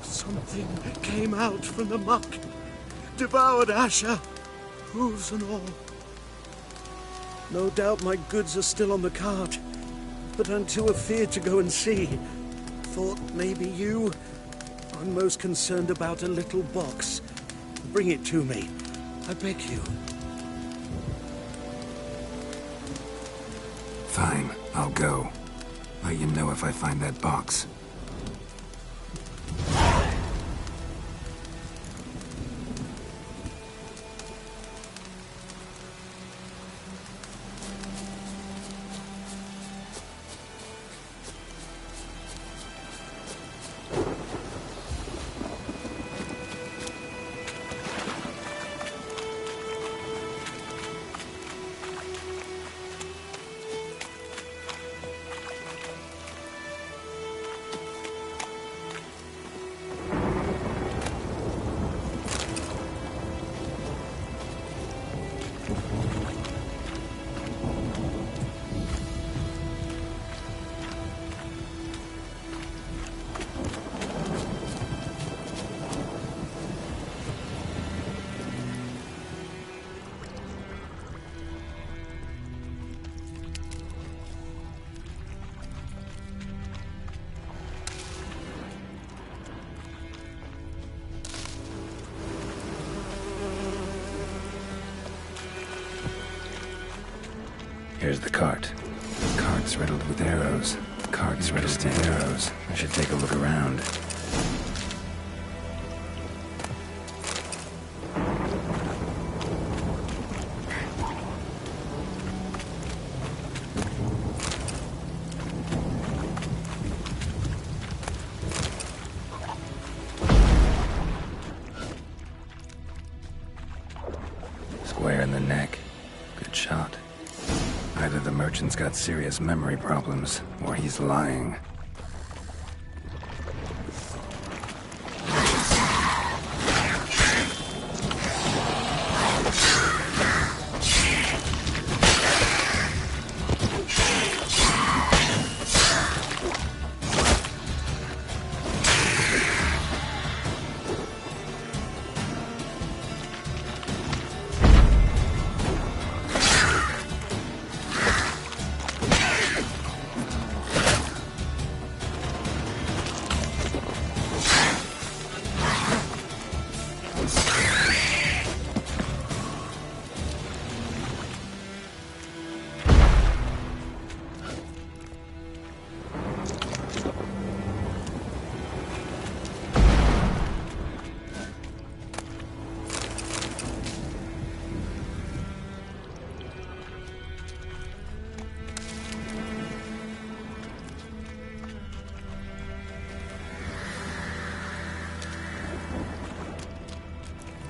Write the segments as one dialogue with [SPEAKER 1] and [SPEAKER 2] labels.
[SPEAKER 1] Something came out from the muck, devoured Asher, hooves and all. No doubt my goods are still on the cart, but I'm too afeard to go and see. Thought maybe you. I'm most concerned about a little box. Bring it to me, I beg you.
[SPEAKER 2] Fine, I'll go. Let you know if I find that box. Here's the cart. The cart's riddled with arrows. The cart's riddled with arrows. I should take a look around. Square in the neck. Good shot. Either the merchant's got serious memory problems, or he's lying.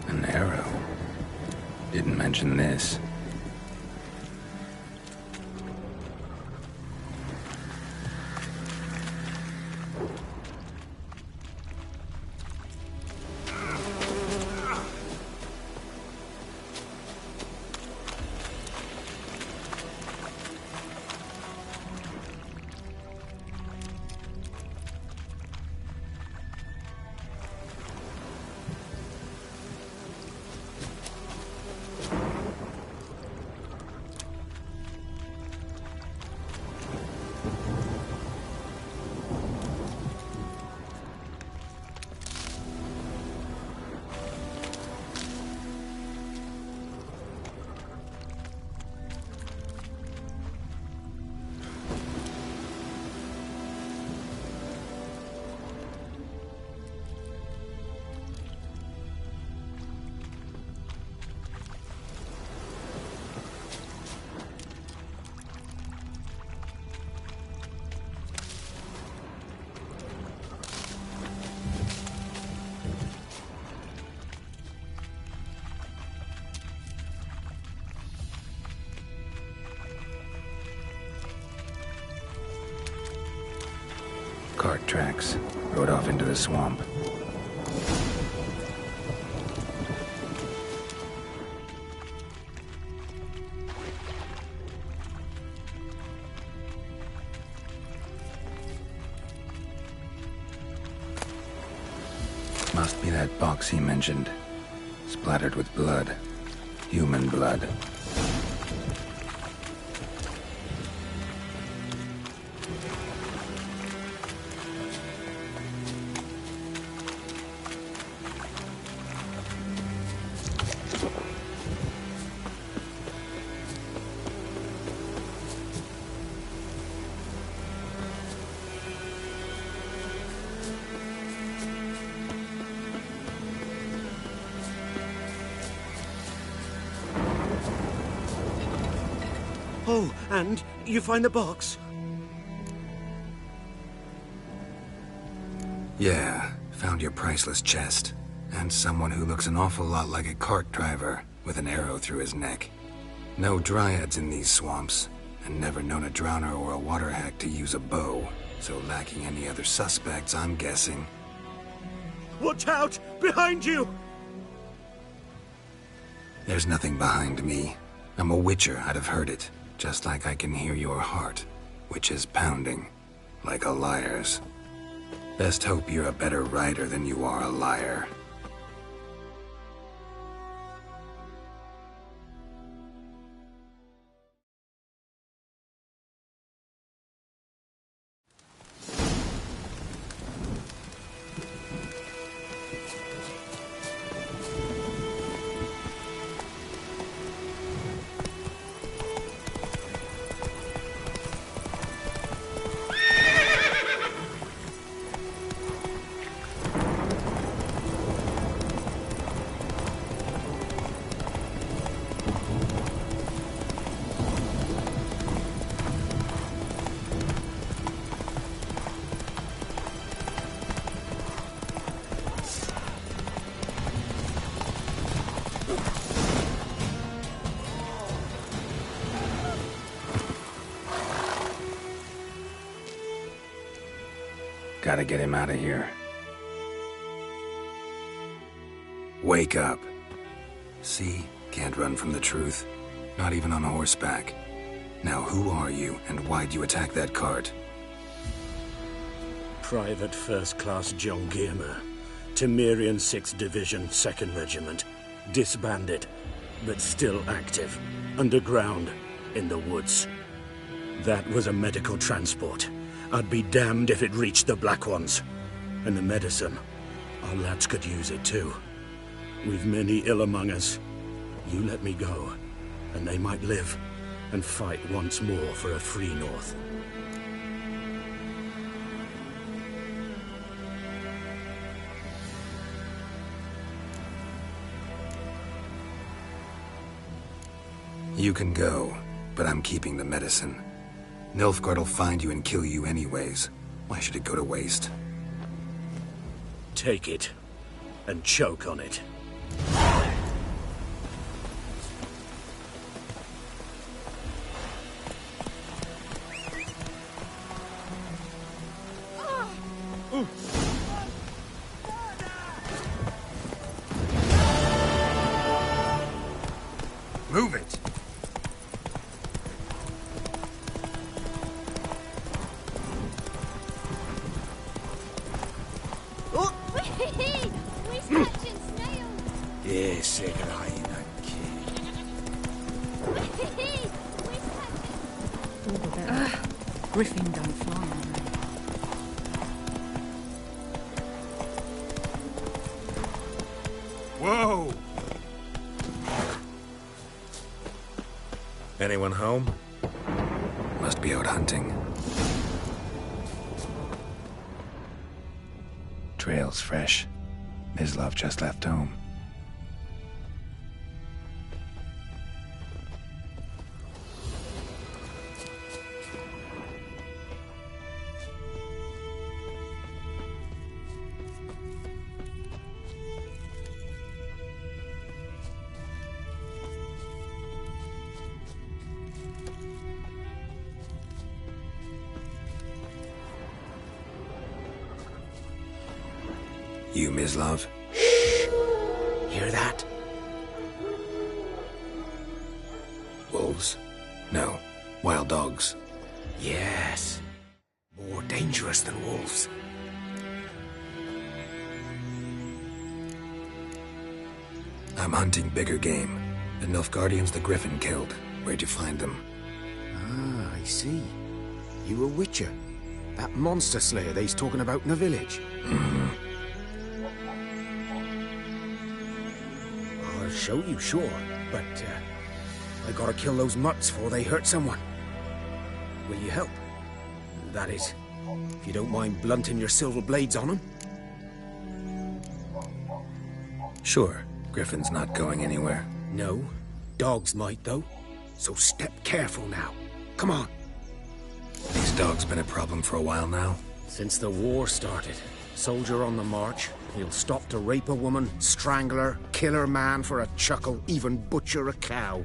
[SPEAKER 2] An arrow. Didn't mention this. Cart tracks. Rode off into the swamp. Must be that box he mentioned. Splattered with blood. Human blood.
[SPEAKER 1] Oh, and you find the box?
[SPEAKER 2] Yeah, found your priceless chest. And someone who looks an awful lot like a cart driver, with an arrow through his neck. No dryads in these swamps, and never known a drowner or a water hack to use a bow. So lacking any other suspects, I'm guessing.
[SPEAKER 1] Watch out! Behind you!
[SPEAKER 2] There's nothing behind me. I'm a witcher, I'd have heard it. Just like I can hear your heart, which is pounding, like a liar's. Best hope you're a better rider than you are a liar. Gotta get him out of here. Wake up. See? Can't run from the truth. Not even on horseback. Now who are you, and why'd you attack that cart?
[SPEAKER 1] Private First Class John Giermer, Temerian 6th Division, 2nd Regiment. Disbanded, but still active. Underground, in the woods. That was a medical transport. I'd be damned if it reached the Black Ones. And the medicine, our lads could use it too. We've many ill among us. You let me go, and they might live, and fight once more for a free North.
[SPEAKER 2] You can go, but I'm keeping the medicine. Nilfgaard'll find you and kill you anyways. Why should it go to waste?
[SPEAKER 1] Take it, and choke on it.
[SPEAKER 2] Move it!
[SPEAKER 1] Yeah, second hyena kid.
[SPEAKER 3] Griffin don't fly.
[SPEAKER 4] Whoa! Anyone home?
[SPEAKER 2] Must be out hunting. Trail's fresh. Mislav just left home. You, Mislav?
[SPEAKER 1] Hear that?
[SPEAKER 2] Wolves? No. Wild dogs.
[SPEAKER 1] Yes. More dangerous than wolves.
[SPEAKER 2] I'm hunting bigger game. The Nilfgaardians the Griffin killed. Where'd you find them?
[SPEAKER 4] Ah, I see. You a witcher. That monster slayer they's talking about in the village. I'll show you, sure. But, I gotta kill those mutts before they hurt someone. Will you help? That is, if you don't mind blunting your silver blades on them.
[SPEAKER 2] Sure. Griffin's not going anywhere.
[SPEAKER 4] No. Dogs might, though. So step careful now. Come on.
[SPEAKER 2] These dogs been a problem for a while now?
[SPEAKER 4] Since the war started. Soldier on the march. He'll stop to rape a woman, strangle her, kill her man for a chuckle, even butcher a cow.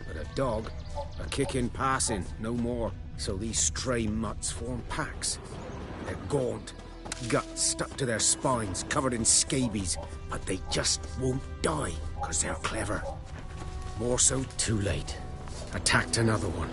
[SPEAKER 4] But a dog, a kick in passing, no more. So these stray mutts form packs. They're gaunt, guts stuck to their spines, covered in scabies, but they just won't die, because they're clever. More so, too late. Attacked another one.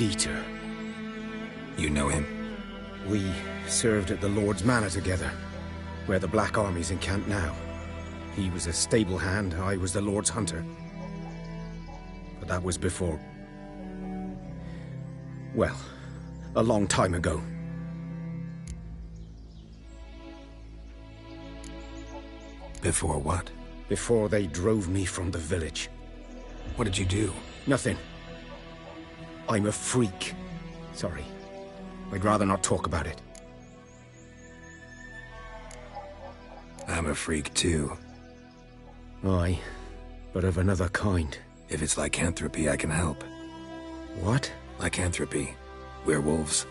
[SPEAKER 4] Dieter.
[SPEAKER 2] You know him?
[SPEAKER 4] We served at the Lord's Manor together, where the Black Army's encamped now. He was a stable hand, I was the Lord's hunter. But that was before... well, a long time ago.
[SPEAKER 2] Before what?
[SPEAKER 4] Before they drove me from the village.
[SPEAKER 2] What did you do?
[SPEAKER 4] Nothing. I'm a freak. Sorry. I'd rather not talk about it.
[SPEAKER 2] I'm a freak too.
[SPEAKER 4] Aye, but of another kind.
[SPEAKER 2] If it's lycanthropy, I can help.
[SPEAKER 4] What?
[SPEAKER 2] Lycanthropy. Werewolves.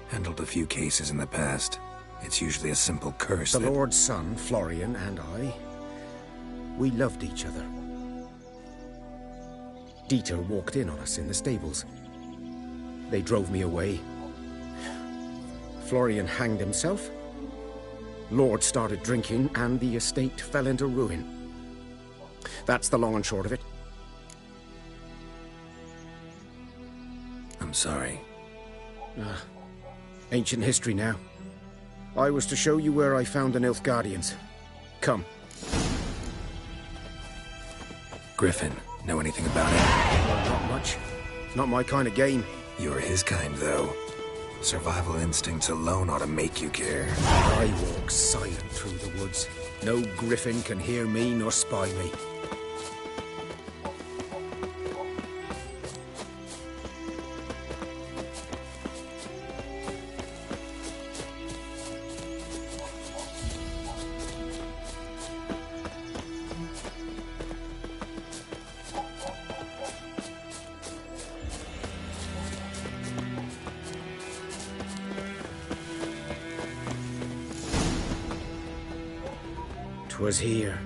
[SPEAKER 2] Handled a few cases in the past. It's usually a simple curse
[SPEAKER 4] The
[SPEAKER 2] that...
[SPEAKER 4] Lord's son, Florian, and I... we loved each other. Dieter walked in on us in the stables. They drove me away. Florian hanged himself. Lord started drinking, and the estate fell into ruin. That's the long and short of it.
[SPEAKER 2] I'm sorry.
[SPEAKER 4] Ancient history now. I was to show you where I found the Nilfgaardians. Come.
[SPEAKER 2] Griffin, know anything about it?
[SPEAKER 4] Well, not much. It's not my kind of game.
[SPEAKER 2] You're his kind, though. Survival instincts alone ought to make you care.
[SPEAKER 4] I walk silent through the woods. No griffin can hear me nor spy me. Was here.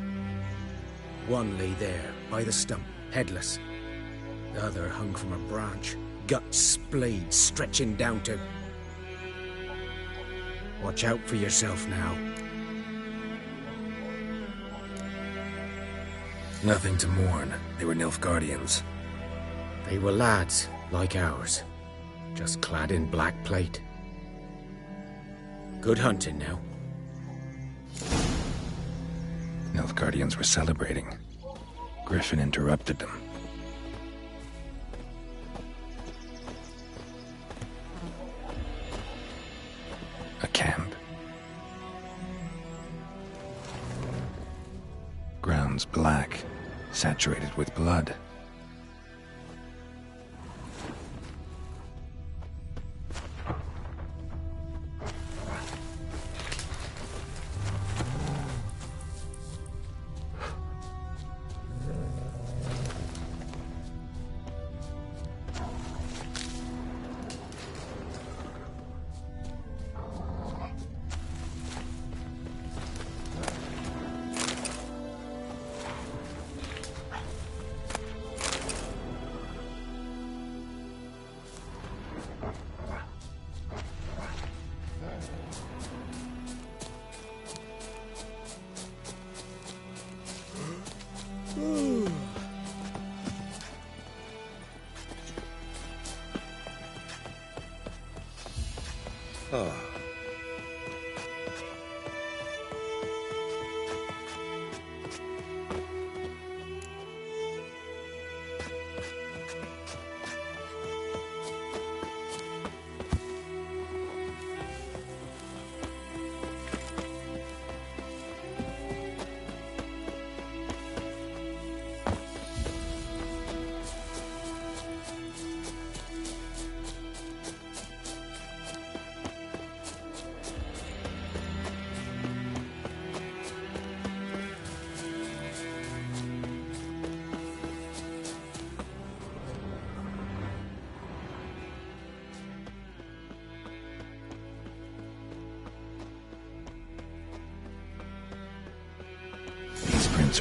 [SPEAKER 4] One lay there, by the stump, headless. The other hung from a branch, guts splayed, stretching down to... Watch out for yourself now.
[SPEAKER 2] Nothing to mourn. They were Nilfgaardians.
[SPEAKER 4] They were lads, like ours. Just clad in black plate. Good hunting now.
[SPEAKER 2] Nilfgaardians were celebrating. Griffin interrupted them. bones black, saturated with blood.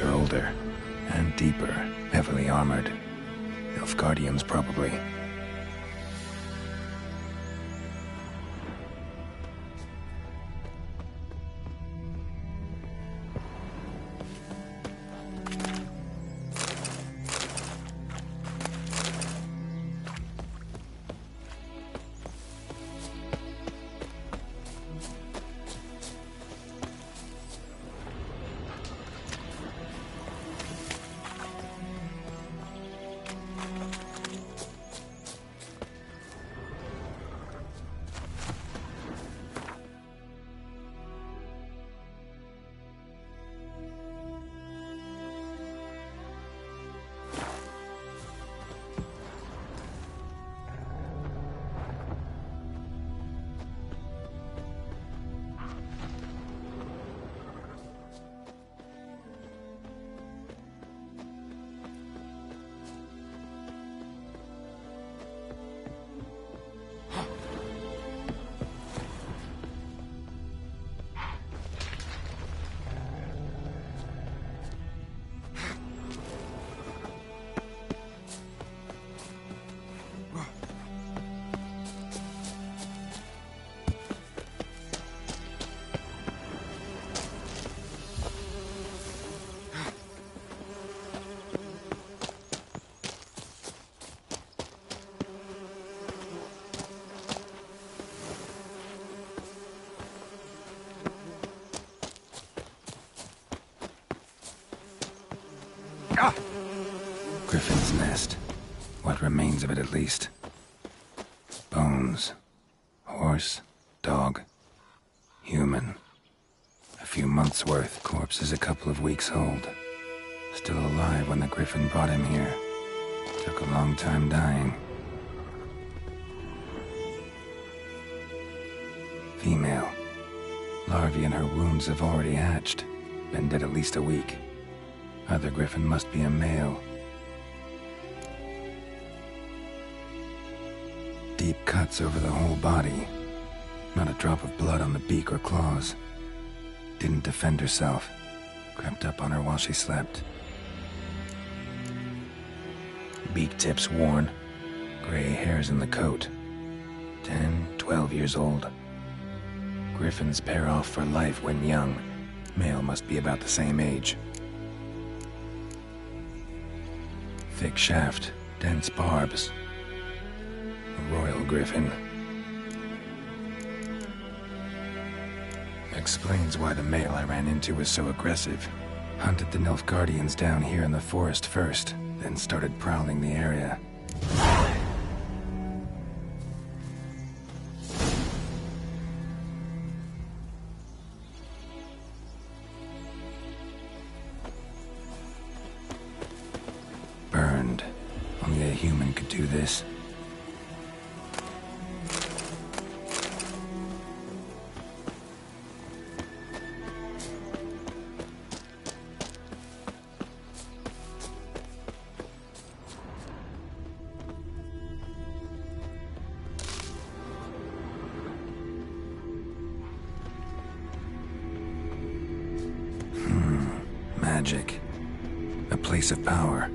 [SPEAKER 2] Are older and deeper, heavily armored. Nilfgaardians, probably. Griffin's nest. What remains of it, at least. Bones. Horse. Dog. Human. A few months' worth. Corpse is a couple of weeks old. Still alive when the Griffin brought him here. Took a long time dying. Female. Larvae in her wounds have already hatched. Been dead at least a week. Other Griffin must be a male. Deep cuts over the whole body. Not a drop of blood on the beak or claws. Didn't defend herself. Crept up on her while she slept. Beak tips worn. Gray hairs in the coat. 10, 12 years old. Griffins pair off for life when young. Male must be about the same age. Thick shaft, dense barbs. A royal griffin. Explains why the male I ran into was so aggressive. Hunted the Nilfgaardians down here in the forest first, then started prowling the area. a human could do this. Magic. A place of power.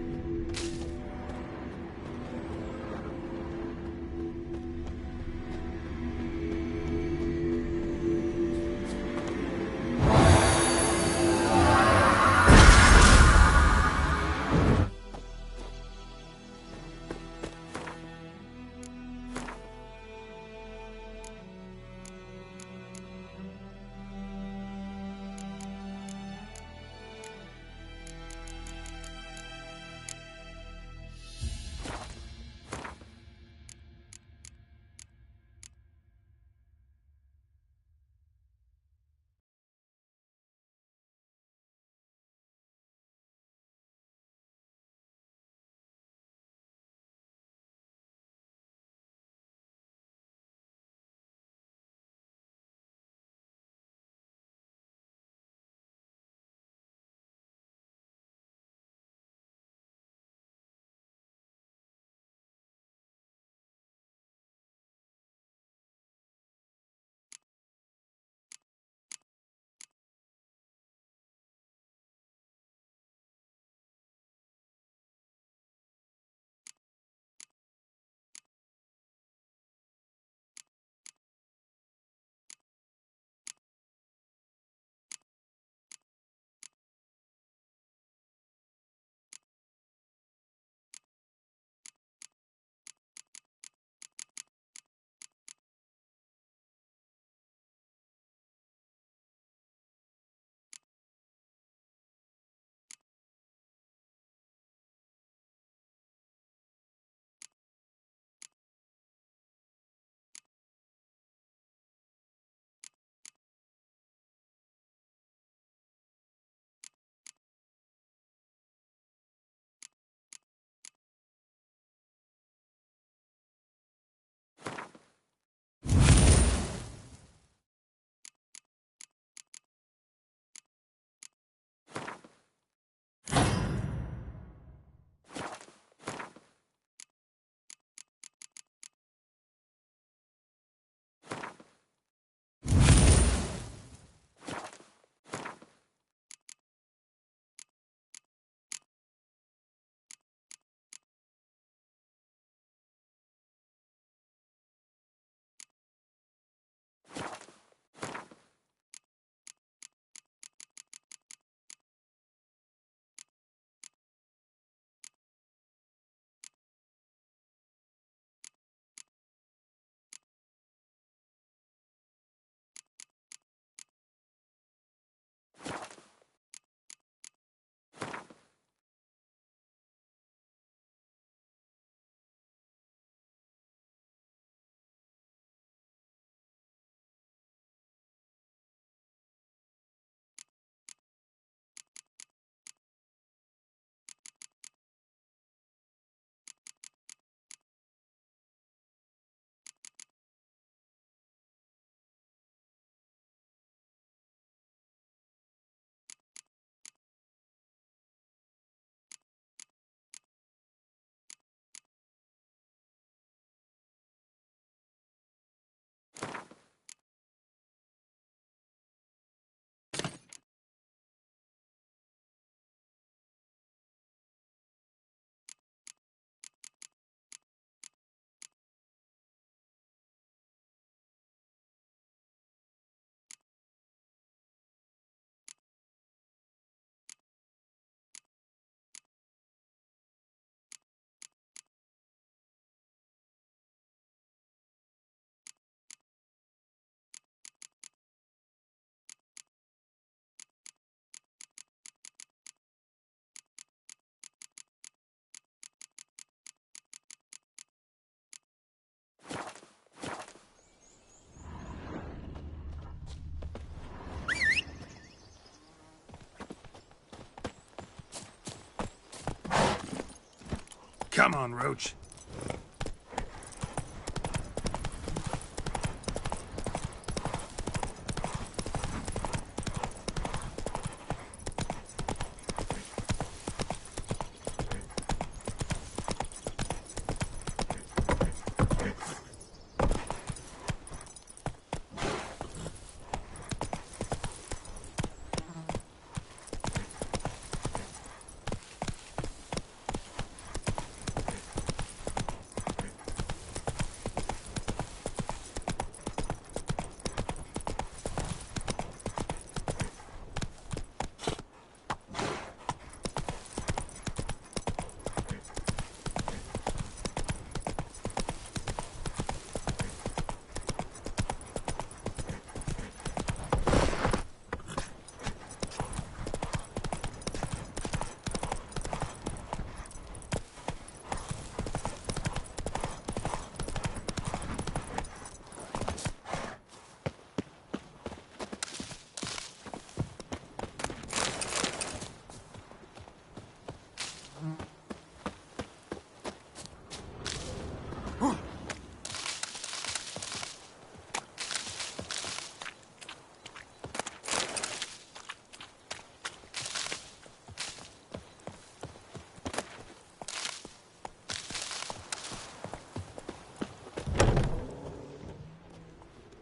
[SPEAKER 2] Come on, Roach.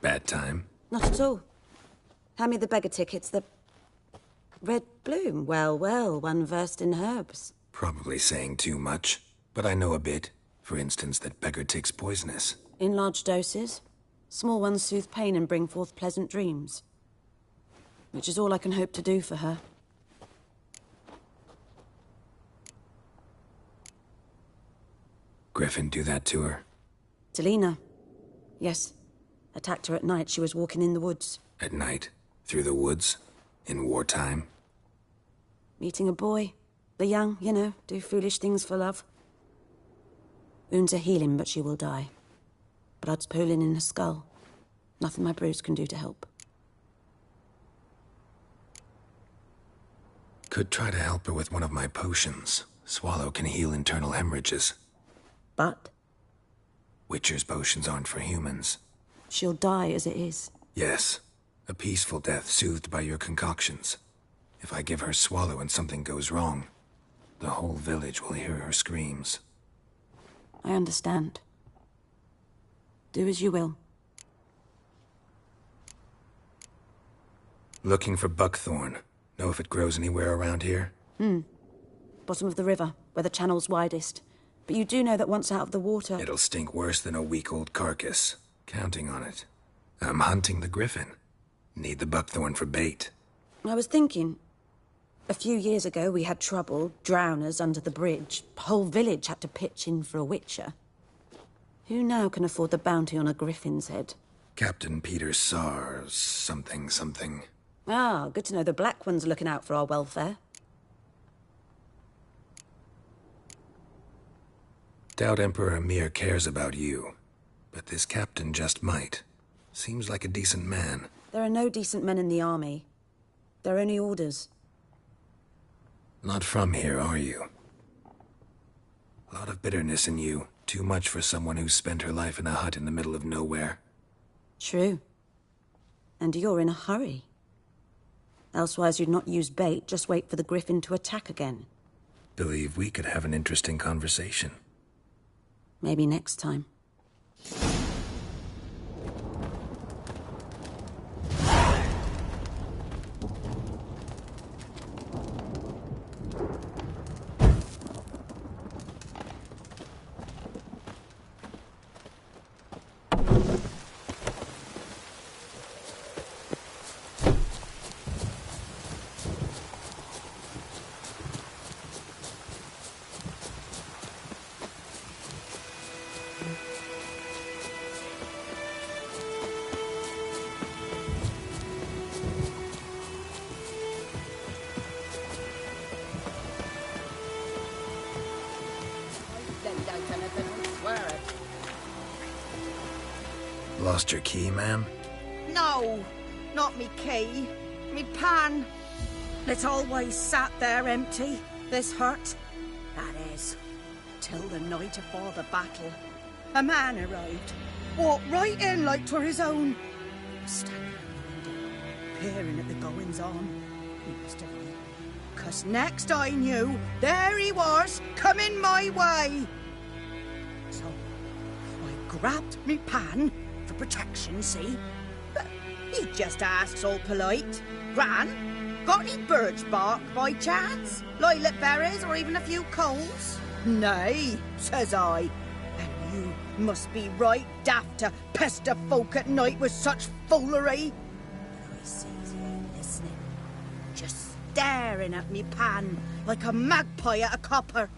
[SPEAKER 2] Bad time?
[SPEAKER 5] Not at all. Hand me the beggar tickets, the... Red bloom. Well, well, one versed in herbs.
[SPEAKER 2] Probably saying too much, but I know a bit. For instance, that beggar tick's poisonous.
[SPEAKER 5] In large doses. Small ones soothe pain and bring forth pleasant dreams. Which is all I can hope to do for her.
[SPEAKER 2] Griffin do that to her?
[SPEAKER 5] Delina. Yes. Attacked her at night. She was walking in the woods.
[SPEAKER 2] At night? Through the woods? In wartime?
[SPEAKER 5] Meeting a boy. The young, you know, do foolish things for love. Wounds are healing, but she will die. Blood's pooling in her skull. Nothing my bruise can do to help.
[SPEAKER 2] Could try to help her with one of my potions. Swallow can heal internal hemorrhages.
[SPEAKER 5] But?
[SPEAKER 2] Witcher's potions aren't for humans.
[SPEAKER 5] She'll die as it is.
[SPEAKER 2] Yes. A peaceful death soothed by your concoctions. If I give her Swallow and something goes wrong, the whole village will hear her screams.
[SPEAKER 5] I understand. Do as you will.
[SPEAKER 2] Looking for buckthorn. Know if it grows anywhere around here?
[SPEAKER 5] Bottom of the river, where the channel's widest. But you do know that once out of the water...
[SPEAKER 2] It'll stink worse than a week-old carcass. Counting on it. I'm hunting the griffin. Need the buckthorn for bait.
[SPEAKER 5] I was thinking... A few years ago, we had trouble, drowners under the bridge. Whole village had to pitch in for a witcher. Who now can afford the bounty on a griffin's head?
[SPEAKER 2] Captain Peter Sar... something.
[SPEAKER 5] Ah, good to know the Black One's looking out for our welfare.
[SPEAKER 2] Doubt Emperor Emir cares about you. But this captain just might. Seems like a decent man.
[SPEAKER 5] There are no decent men in the army. They're only orders.
[SPEAKER 2] Not from here, are you? A lot of bitterness in you. Too much for someone who's spent her life in a hut in the middle of nowhere.
[SPEAKER 5] True. And you're in a hurry. Elsewise you'd not use bait, just wait for the griffin to attack again.
[SPEAKER 2] Believe we could have an interesting conversation.
[SPEAKER 5] Maybe next time.
[SPEAKER 2] Lost your key, ma'am?
[SPEAKER 6] No, not me key. Me pan. It always sat there empty, this hut. That is, till the night afore the battle. A man arrived, walked right in like 'twere his own. Was standing at the window, peering at the goings-on. He must have been, 'cause next I knew, there he was, coming my way. So I grabbed me pan for protection, see? But he just asks all polite, "Gran, got any birch bark by chance? Lilac berries or even a few coals?" "Nay," says I. "And you must be right daft to pester folk at night with such foolery." But I sees he ain't listening, just staring at me pan like a magpie at a copper.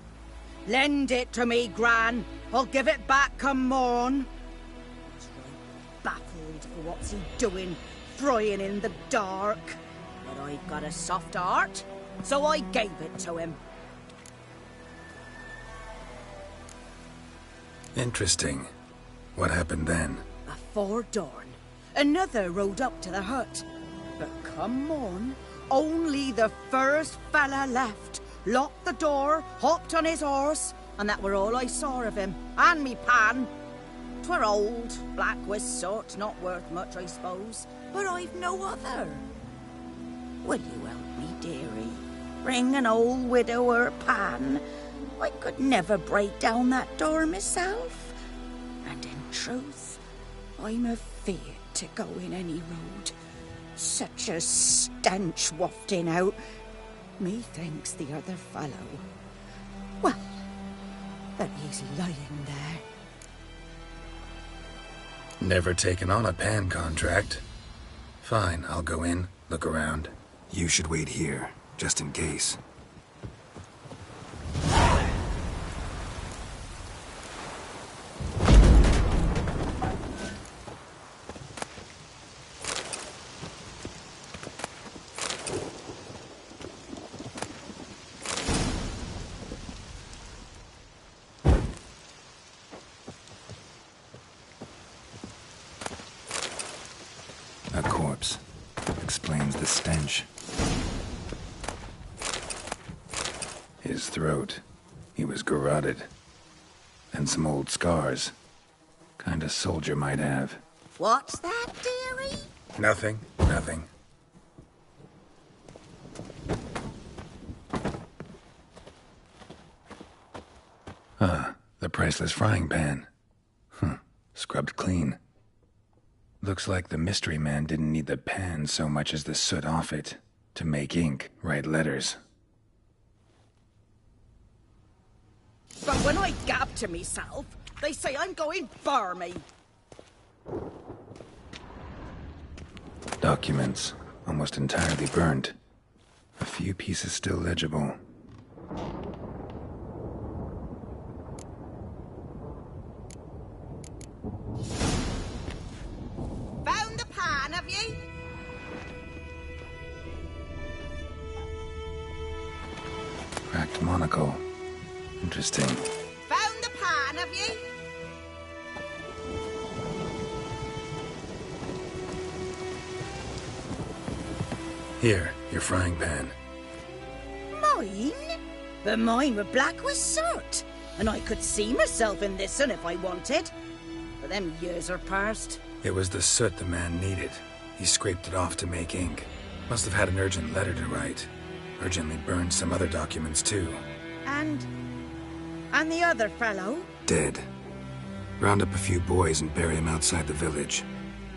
[SPEAKER 6] "Lend it to me, Gran. I'll give it back come morn." I was right baffled for what's he doing, frying in the dark. But I've got a soft heart, so I gave it to him.
[SPEAKER 2] Interesting. What happened then?
[SPEAKER 6] Afore dawn, another rode up to the hut. But come morn, only the first fella left, locked the door, hopped on his horse, and that were all I saw of him, and me pan. 'Twere old, black with soot, not worth much, I suppose, but I've no other. Will you help me, dearie? Bring an old widower pan. I could never break down that door myself. And in truth, I'm afeard to go in any road. Such a stench wafting out. Methinks the other fellow. Well, that he's lying there.
[SPEAKER 2] Never taken on a pan contract. Fine, I'll go in, look around. You should wait here, just in case. A corpse. Explains the stench. His throat. He was garroted. And some old scars. Kind of soldier might have.
[SPEAKER 6] What's that, dearie?
[SPEAKER 2] Nothing. Nothing. Ah, the priceless frying pan. Scrubbed clean. Looks like the mystery man didn't need the pan so much as the soot off it to make ink, write letters.
[SPEAKER 6] But when I gab to myself, they say I'm going barmy.
[SPEAKER 2] Documents, almost entirely burnt. A few pieces still legible.
[SPEAKER 6] Found the pan, have you?
[SPEAKER 2] Cracked monocle. Interesting.
[SPEAKER 6] Found the pan, have you?
[SPEAKER 2] Here, your frying pan.
[SPEAKER 6] Mine? But mine were black with soot, and I could see myself in this one if I wanted. But them years are past.
[SPEAKER 2] It was the soot the man needed. He scraped it off to make ink. Must have had an urgent letter to write. Urgently burned some other documents too.
[SPEAKER 6] And the other fellow?
[SPEAKER 2] Dead. Round up a few boys and bury him outside the village.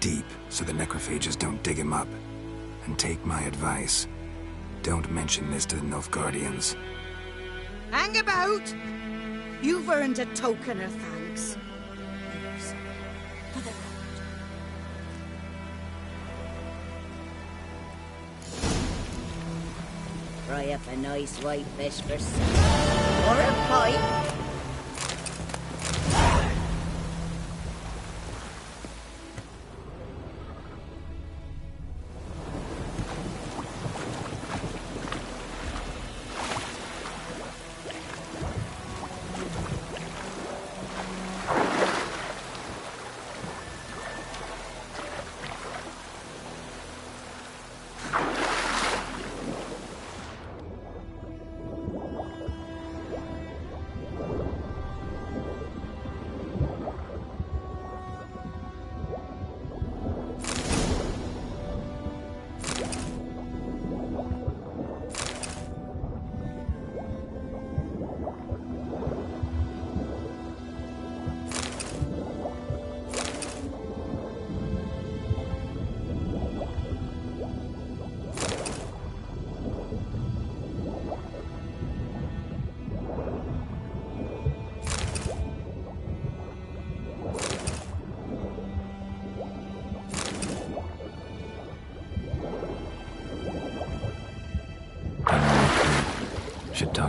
[SPEAKER 2] Deep, so the necrophages don't dig him up. And take my advice. Don't mention this to the Nilfgaardians.
[SPEAKER 6] Hang about! You've earned a token of thanks. Here's for the road. Fry up a nice white fish for supper. Or a pipe.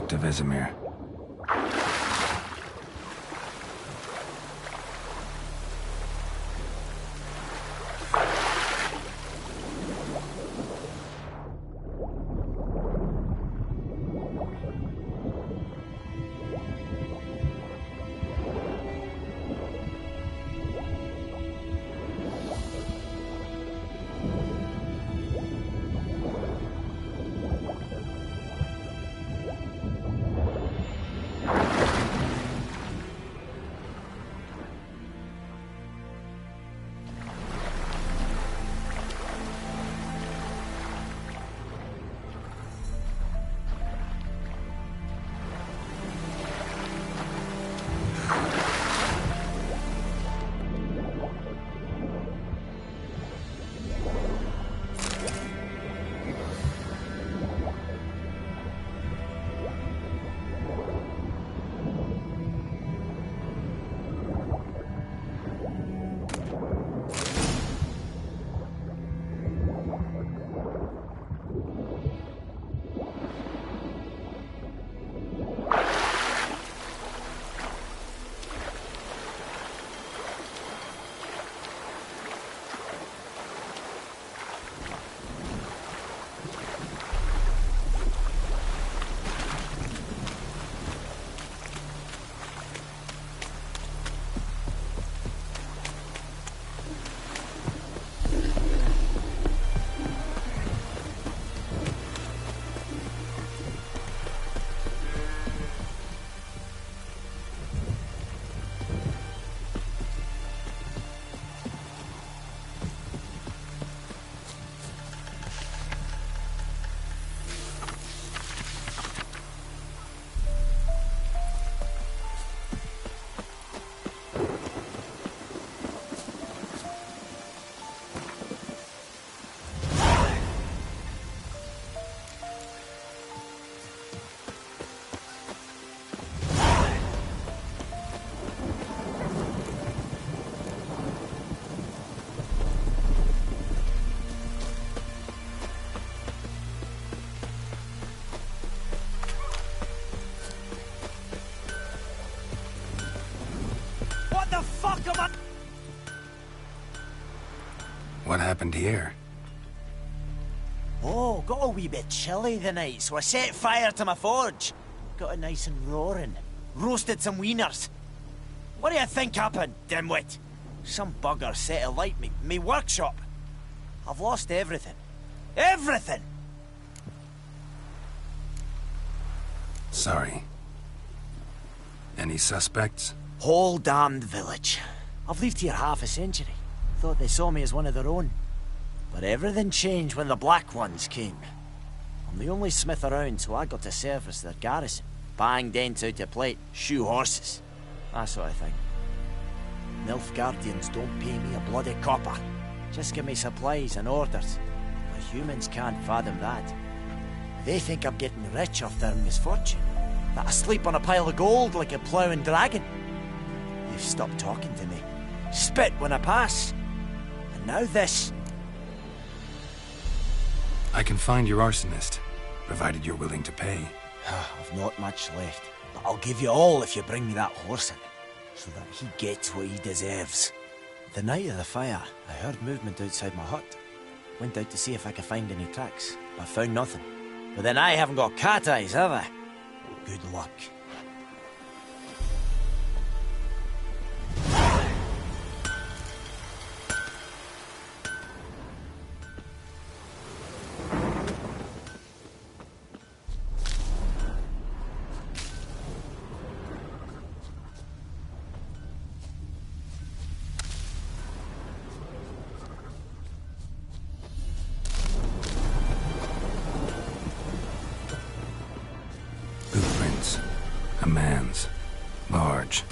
[SPEAKER 2] to Vizimir. What happened here?
[SPEAKER 7] Oh, got a wee bit chilly the night, so I set fire to my forge. Got it nice and roaring. Roasted some wieners. What do you think happened, dimwit? Some bugger set alight me workshop. I've lost everything. Everything!
[SPEAKER 2] Sorry. Any suspects?
[SPEAKER 7] Whole damned village. I've lived here half a century. Thought they saw me as one of their own. But everything changed when the Black Ones came. I'm the only smith around, so I got to service their garrison. Bang dents out of plate, shoe horses. That sort of thing. Nilfgaardians don't pay me a bloody copper. Just give me supplies and orders. But humans can't fathom that. They think I'm getting rich off their misfortune. That I sleep on a pile of gold like a ploughing dragon. They've stopped talking to me. Spit when I pass. And now this.
[SPEAKER 2] I can find your arsonist, provided you're willing to pay.
[SPEAKER 7] I've not much left, but I'll give you all if you bring me that horse in, so that he gets what he deserves. The night of the fire, I heard movement outside my hut. Went out to see if I could find any tracks, but found nothing. But then I haven't got cat eyes, have I? Good luck.
[SPEAKER 2] A man's. Large.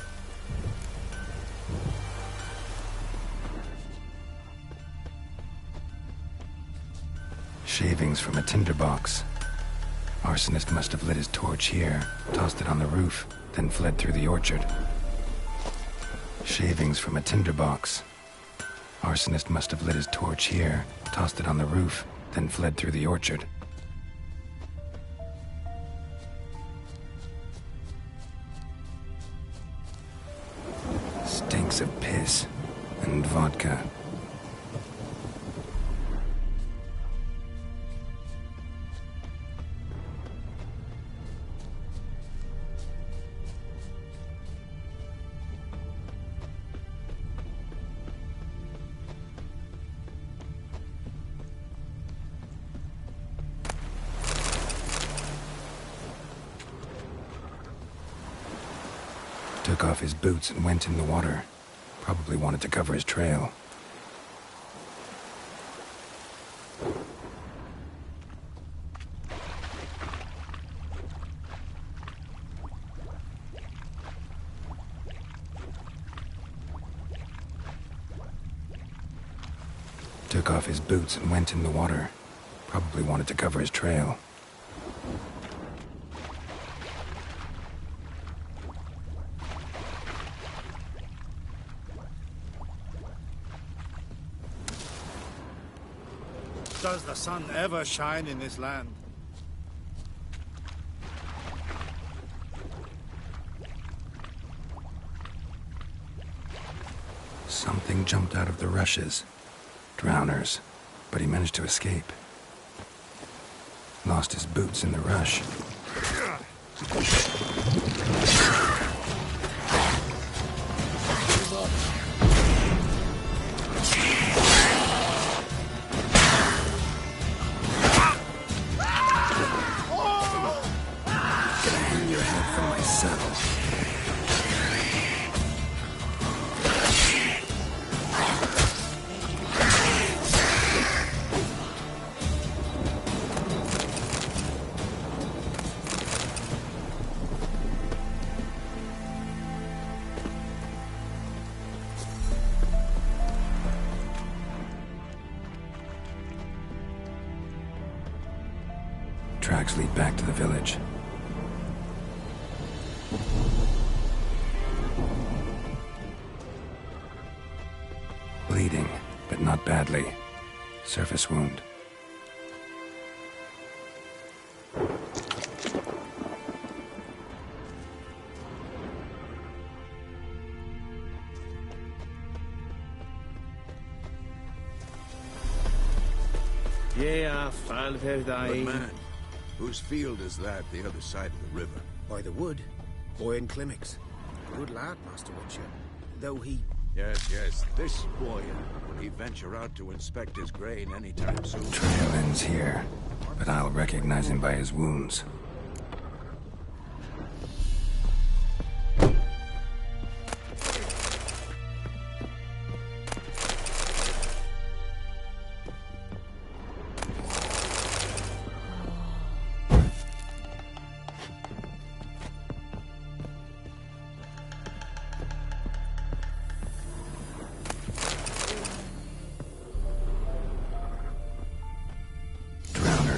[SPEAKER 2] Shavings from a tinderbox. Arsonist must have lit his torch here, tossed it on the roof, then fled through the orchard. Shavings from a tinderbox. Arsonist must have lit his torch here, tossed it on the roof, then fled through the orchard. stinks of piss and vodka. Took off his boots and went in the water. Probably wanted to cover his trail. Took off his boots and went in the water. Probably wanted to cover his trail.
[SPEAKER 8] Does the sun ever shine in this land?
[SPEAKER 2] Something jumped out of the rushes. Drowners. But he managed to escape. Lost his boots in the rush. Tracks lead back to the village. Bleeding, but not badly. Surface wound.
[SPEAKER 8] Good man. Whose field is that, the other side of the river?
[SPEAKER 4] By the wood. Boy in Climmix. Good lad, Master Witcher. Though he...
[SPEAKER 8] Yes. This boy, will he venture out to inspect his grain anytime soon?
[SPEAKER 2] Trail ends here, but I'll recognize him by his wounds.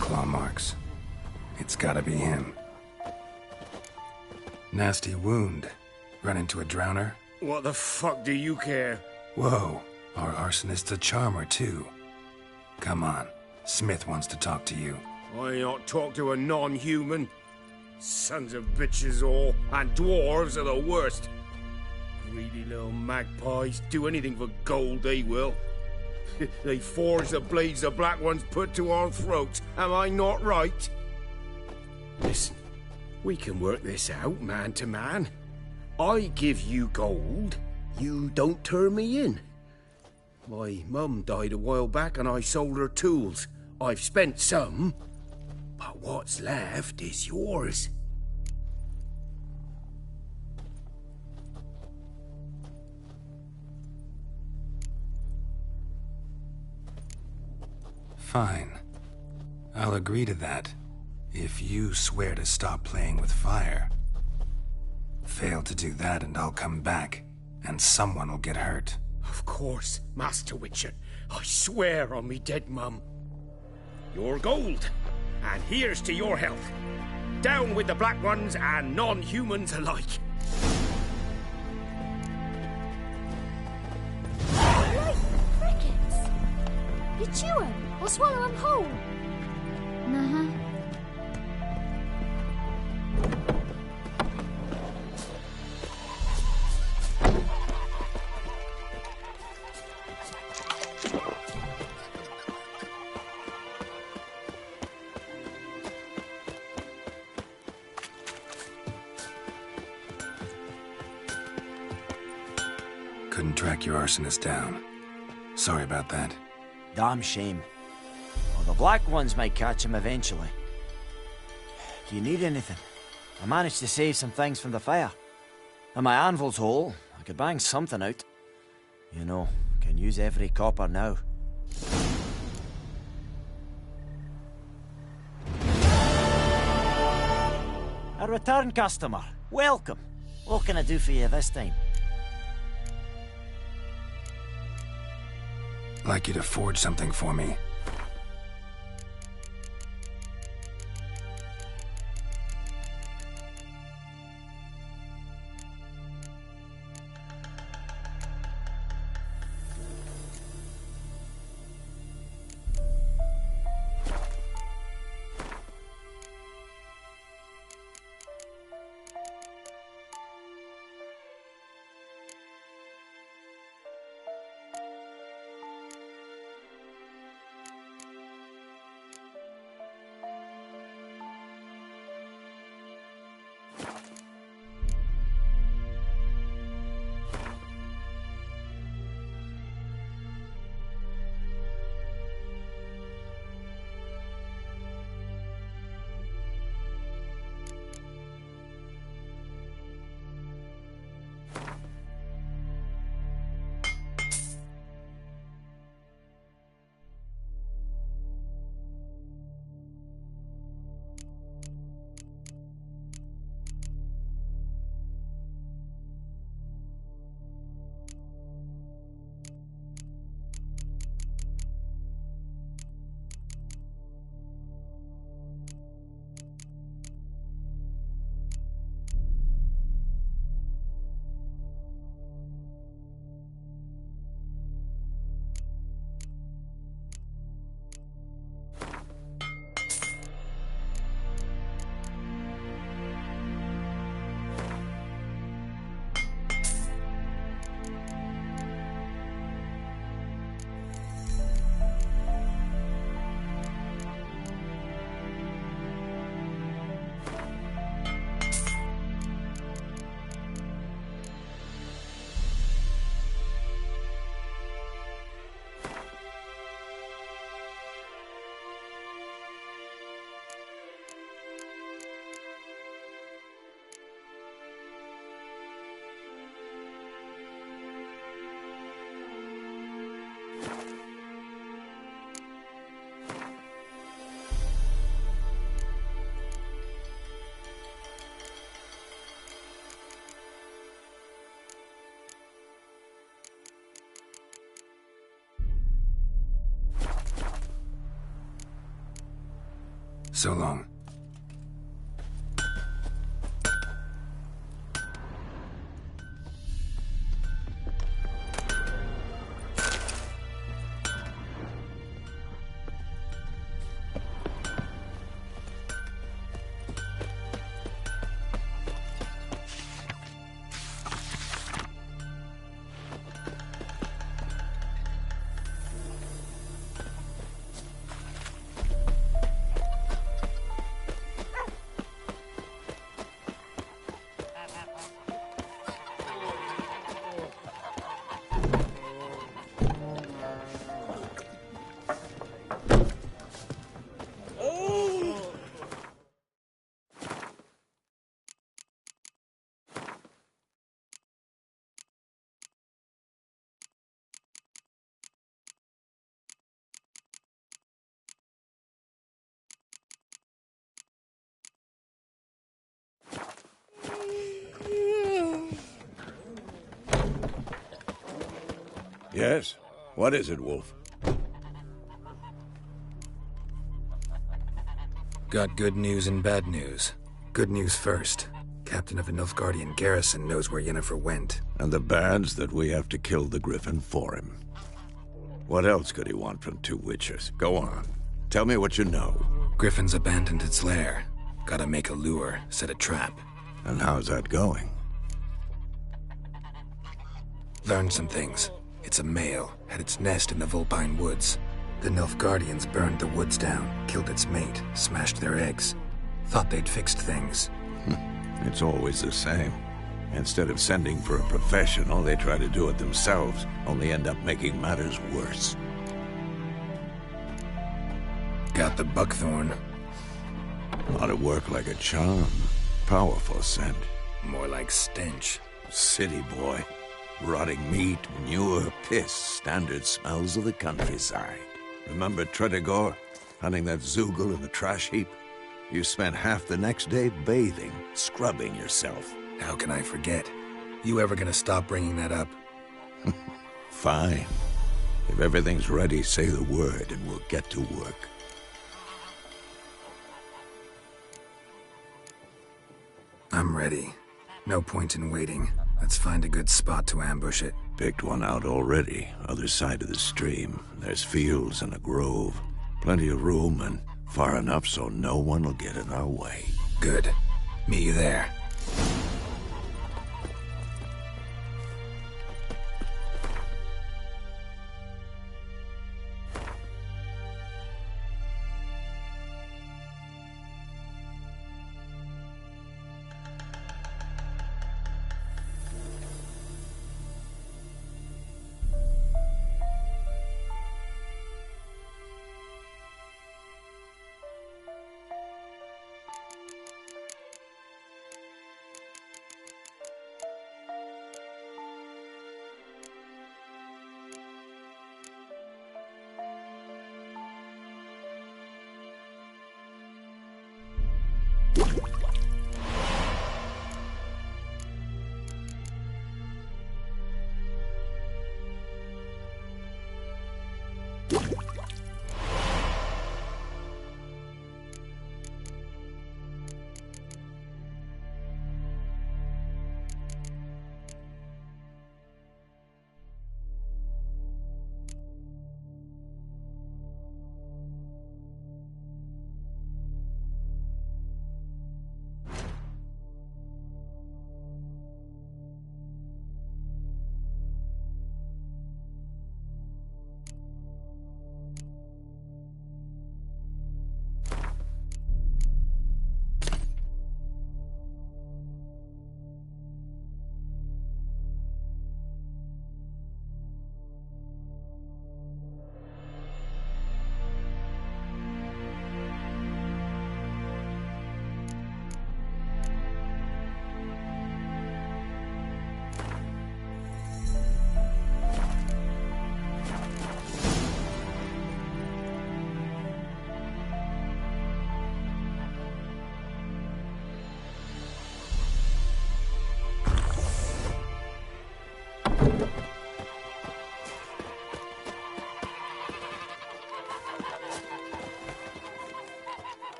[SPEAKER 2] Claw marks. It's gotta be him. Nasty wound. Run into a drowner?
[SPEAKER 4] What the fuck do you care?
[SPEAKER 2] Whoa, our arsonist's a charmer too. Come on, Smith wants to talk to you.
[SPEAKER 4] I not talk to a non-human. Sons of bitches all, and dwarves are the worst. Greedy little magpies, do anything for gold they will. They forge the blades the Black Ones put to our throats. Am I not right? Listen, we can work this out man to man. I give you gold, you don't turn me in. My mum died a while back and I sold her tools. I've spent some, but what's left is yours.
[SPEAKER 2] Fine. I'll agree to that, if you swear to stop playing with fire. Fail to do that and I'll come back, and someone will get hurt.
[SPEAKER 4] Of course, Master Witcher. I swear on me dead mum. Your gold, and here's to your health. Down with the Black Ones and non-humans alike.
[SPEAKER 9] Like crickets. You chew 'em or swallow 'em whole? Nah.
[SPEAKER 2] Couldn't track your arsonist down. Sorry about that.
[SPEAKER 7] Damn shame. Well, the Black Ones might catch him eventually. Do you need anything? I managed to save some things from the fire. And my anvil's whole. I could bang something out. You know, can use every copper now. A return customer. Welcome. What can I do for you this time?
[SPEAKER 2] I'd like you to forge something for me. So long.
[SPEAKER 8] Yes? What is it, Wolf?
[SPEAKER 2] Got good news and bad news. Good news first. Captain of the Nilfgaardian garrison knows where Yennefer went.
[SPEAKER 8] And the bad's that we have to kill the Griffin for him. What else could he want from two witches? Go on. Tell me what you know.
[SPEAKER 2] Griffin's abandoned its lair. Gotta make a lure, set a trap.
[SPEAKER 8] And how's that going?
[SPEAKER 2] Learned some things. It's a male, had its nest in the Vulpine Woods. The Nilfgaardians burned the woods down, killed its mate, smashed their eggs. Thought they'd fixed things.
[SPEAKER 8] It's always the same. Instead of sending for a professional, they try to do it themselves, only end up making matters worse.
[SPEAKER 2] Got the buckthorn.
[SPEAKER 8] Ought to work like a charm. Powerful scent.
[SPEAKER 2] More like stench.
[SPEAKER 8] City boy. Rotting meat, manure, piss, standard smells of the countryside. Remember Tretogor? Hunting that Zoogle in the trash heap? You spent half the next day bathing, scrubbing yourself.
[SPEAKER 2] How can I forget? You ever gonna stop bringing that up?
[SPEAKER 8] Fine. If everything's ready, say the word and we'll get to work.
[SPEAKER 2] I'm ready. No point in waiting. Let's find a good spot to ambush it.
[SPEAKER 8] Picked one out already. Other side of the stream. There's fields and a grove. Plenty of room and far enough so no one will get in our way.
[SPEAKER 2] Good. Meet you there.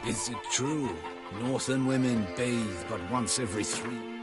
[SPEAKER 10] Is it true? Northern women bathe but once every 3.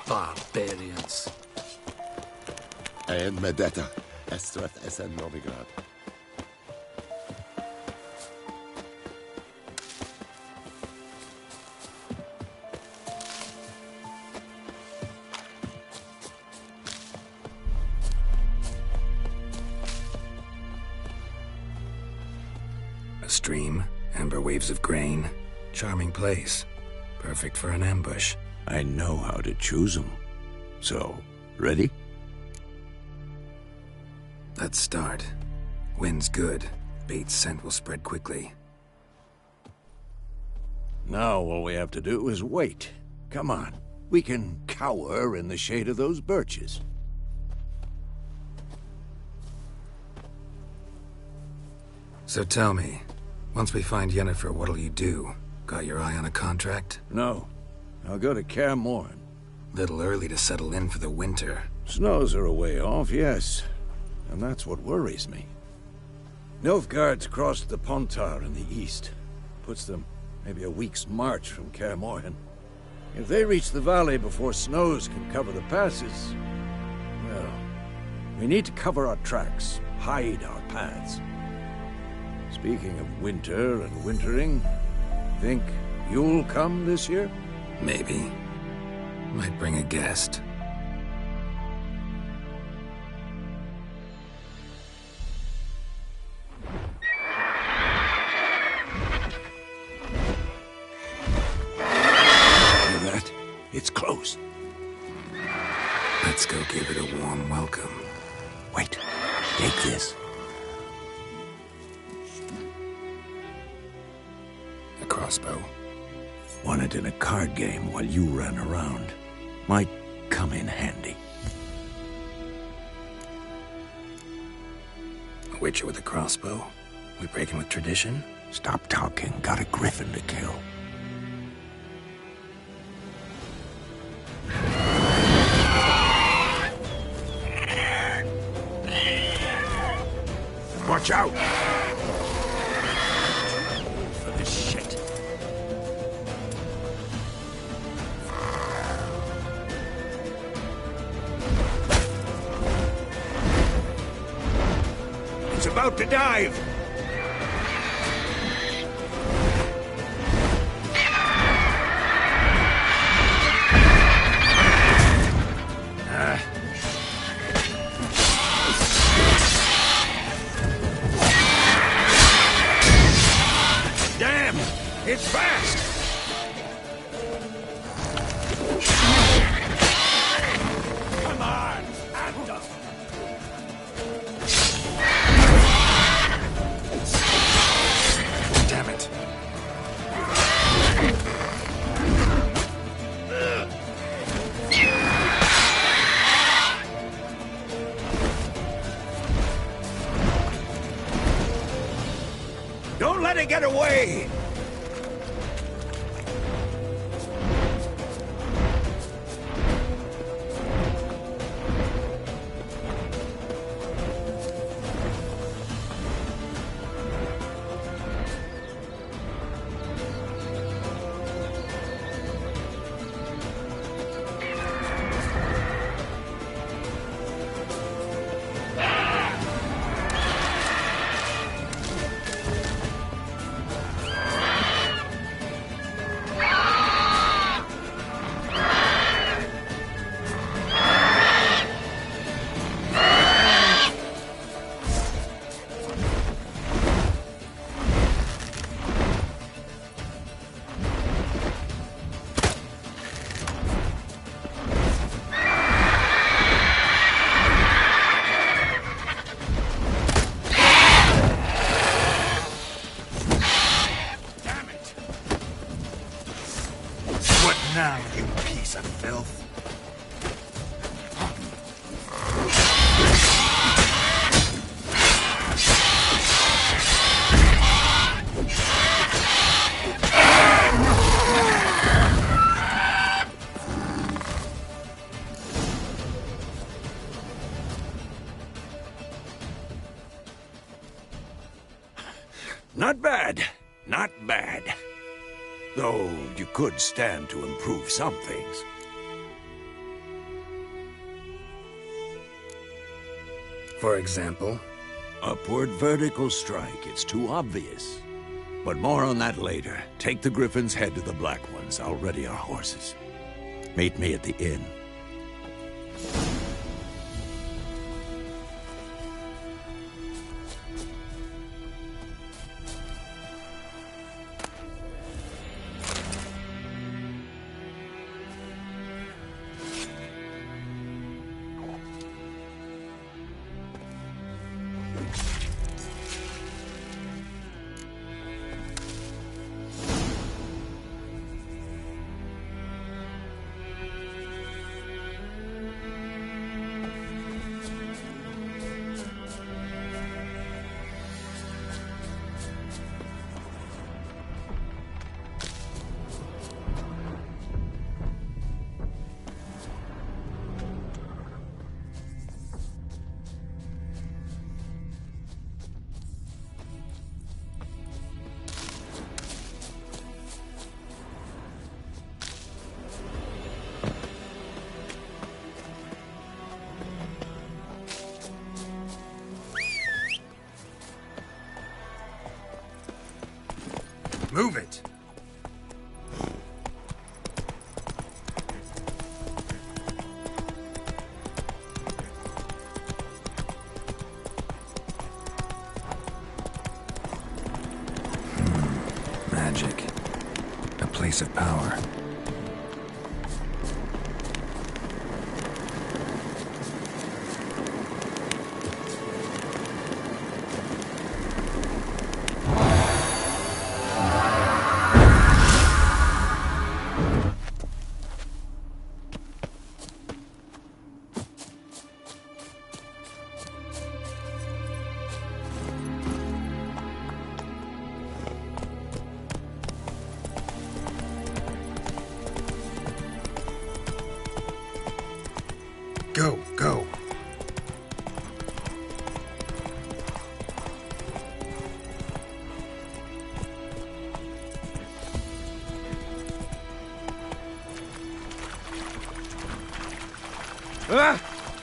[SPEAKER 10] Barbarians.
[SPEAKER 11] En med detta, Estrat SN Novigrad.
[SPEAKER 2] A stream, amber waves of grain. Charming place. Perfect for an ambush.
[SPEAKER 8] I know how to choose them. So, ready?
[SPEAKER 2] Let's start. Wind's good. Bait's scent will spread quickly.
[SPEAKER 8] Now all we have to do is wait. Come on. We can cower in the shade of those birches.
[SPEAKER 2] So tell me, once we find Yennefer, what'll you do? Got your eye on a contract?
[SPEAKER 8] No. I'll go to Kaer Morhen.
[SPEAKER 2] Little early to settle in for the winter.
[SPEAKER 8] Snows are a way off, yes. And that's what worries me. Nilfgaard's crossed the Pontar in the east. Puts them maybe a week's march from Kaer Morhen. If they reach the valley before snows can cover the passes, well, we need to cover our tracks, hide our paths. Speaking of winter and wintering, think you'll come this year?
[SPEAKER 2] Maybe. Might bring a guest.
[SPEAKER 8] Hear that? It's close.
[SPEAKER 2] Let's go give it a warm welcome.
[SPEAKER 8] Wait, take this.
[SPEAKER 2] A crossbow.
[SPEAKER 8] Won it in a card game while you ran around. Might come in handy.
[SPEAKER 2] A witcher with a crossbow? We breaking with tradition?
[SPEAKER 8] Stop talking. Got a griffin to kill. Watch out! For this shit. He's about to dive! Damn! It's fast! Come on! Act up!
[SPEAKER 2] Damn it.
[SPEAKER 8] Don't let it get away!
[SPEAKER 2] What now, you piece of filth?
[SPEAKER 8] Not bad. Not bad. Though you could stand to improve some things.
[SPEAKER 2] For example?
[SPEAKER 8] Upward vertical strike. It's too obvious. But more on that later. Take the Griffin's head to the Black Ones. I'll ready our horses. Meet me at the inn.
[SPEAKER 2] Move it! Magic. A place of power. Go, go.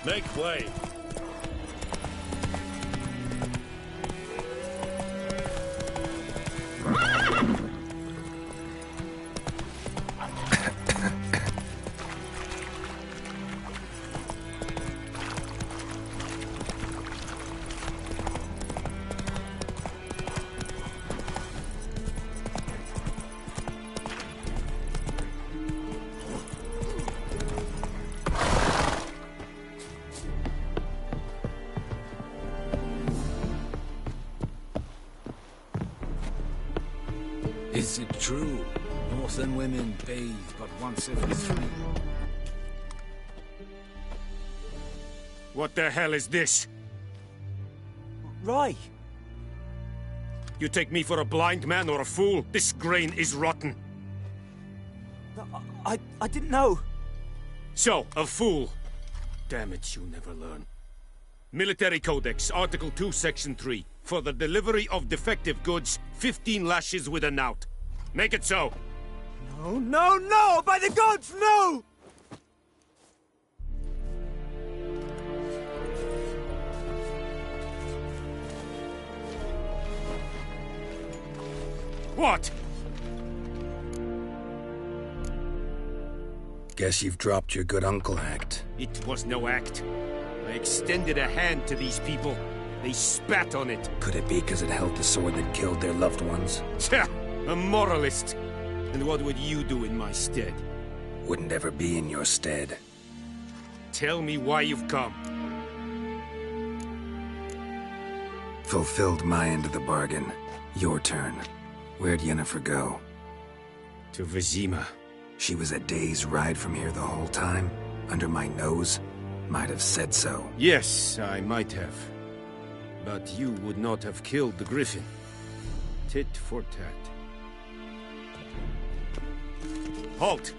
[SPEAKER 12] Make way.
[SPEAKER 10] Is it true? Northern women bathe but once every 3.
[SPEAKER 4] What the hell is this?
[SPEAKER 7] Roy!
[SPEAKER 4] You take me for a blind man or a fool? This grain is rotten.
[SPEAKER 7] I didn't know.
[SPEAKER 4] So, a fool. Damn it, you never learn. Military Codex, Article 2, Section 3. For the delivery of defective goods, 15 lashes with a knout. Make it so.
[SPEAKER 7] No, no, no! By the gods, no!
[SPEAKER 4] What?
[SPEAKER 2] Guess you've dropped your good uncle act.
[SPEAKER 4] It was no act. I extended a hand to these people. They spat on it.
[SPEAKER 2] Could it be because it held the sword that killed their loved ones?
[SPEAKER 4] Tja, a moralist. And what would you do in my stead?
[SPEAKER 2] Wouldn't ever be in your stead.
[SPEAKER 4] Tell me why you've come.
[SPEAKER 2] Fulfilled my end of the bargain. Your turn. Where'd Yennefer go?
[SPEAKER 4] To Vizima.
[SPEAKER 2] She was a day's ride from here the whole time? Under my nose? Might have said so.
[SPEAKER 4] Yes, I might have. But you would not have killed the griffin. Tit for tat. Halt!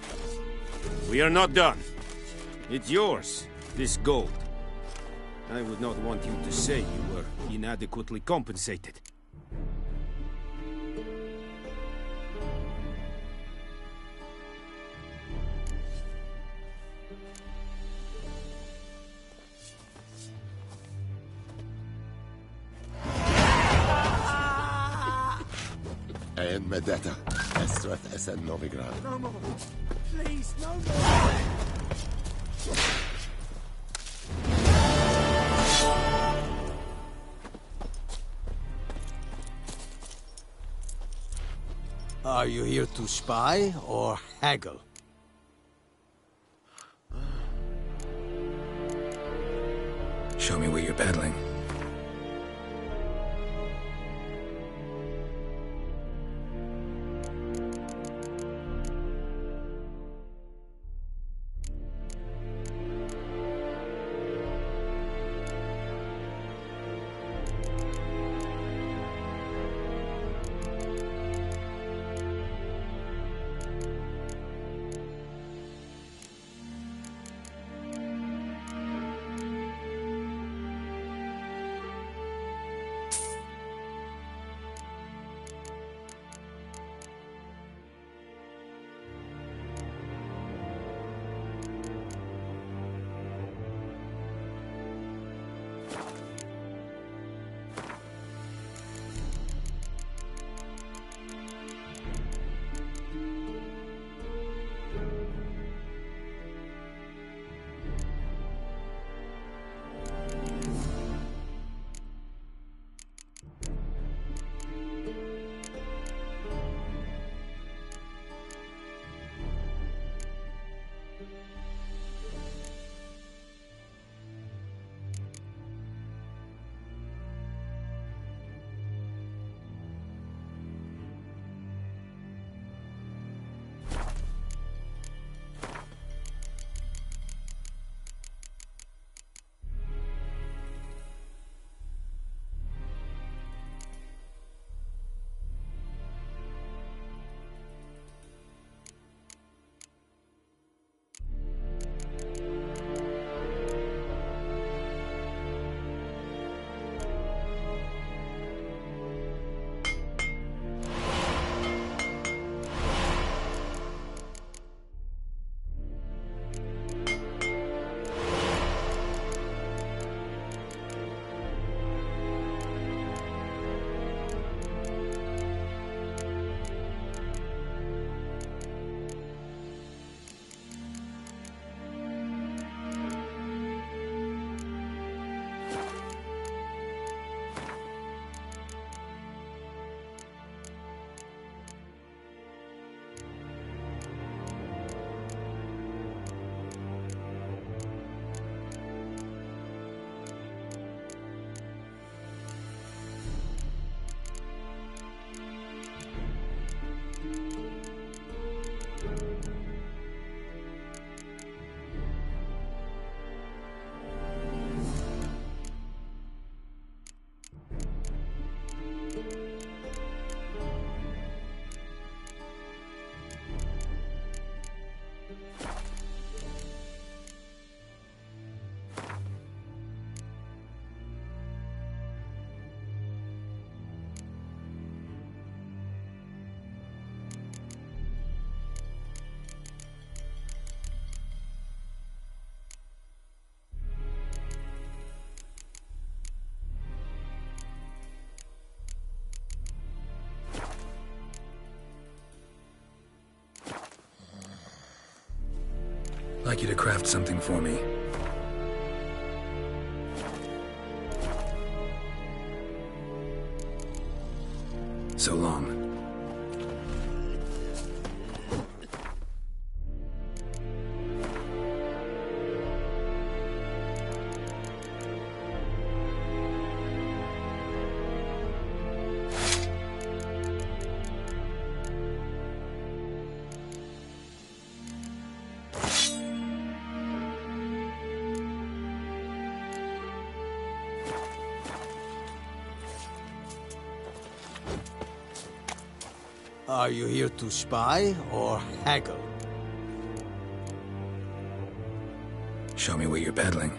[SPEAKER 4] We are not done. It's yours, this gold. I would not want you to say you were inadequately compensated.
[SPEAKER 11] And Medetta, Estrath Essen Novigrad.
[SPEAKER 7] No more. Please, no more.
[SPEAKER 13] Are you here to spy or haggle?
[SPEAKER 2] Show me what you're peddling. like you to craft something for me. So long.
[SPEAKER 13] Are you here to spy or haggle?
[SPEAKER 2] Show me what you're peddling.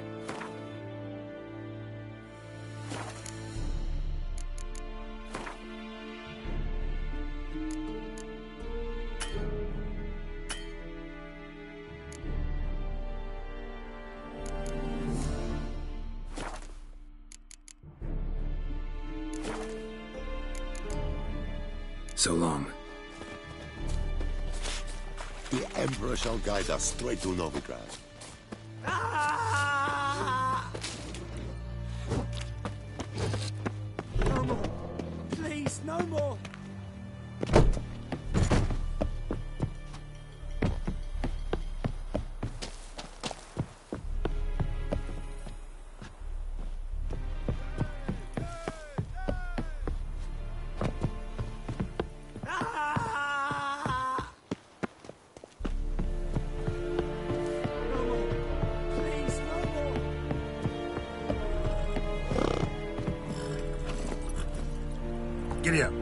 [SPEAKER 2] So long.
[SPEAKER 11] The Emperor shall guide us straight to Novigrad.
[SPEAKER 7] No more. Please, no more.
[SPEAKER 2] Giddy up.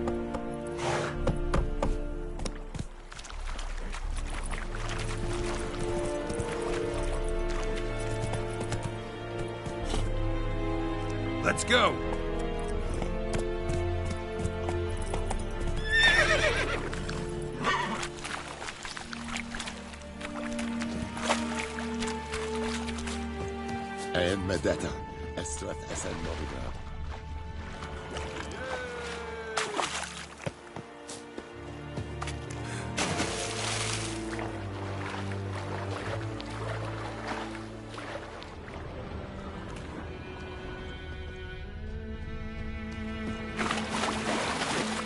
[SPEAKER 2] Let's go.
[SPEAKER 11] And Medetta, Estreth Essen Novigrad.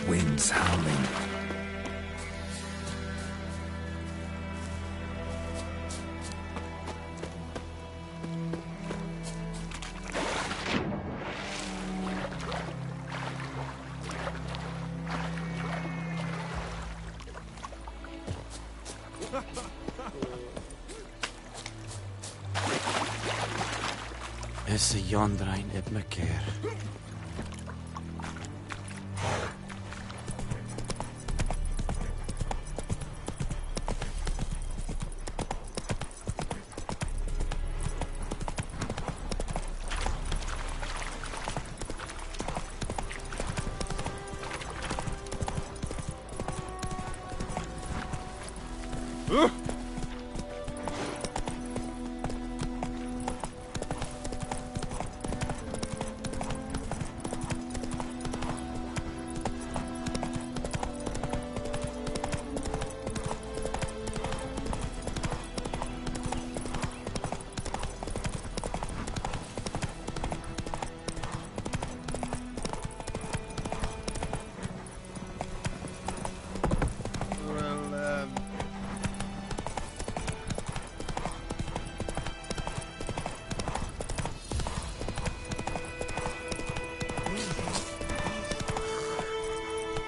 [SPEAKER 2] Winds howling.
[SPEAKER 7] Is the Yondrain at Macair?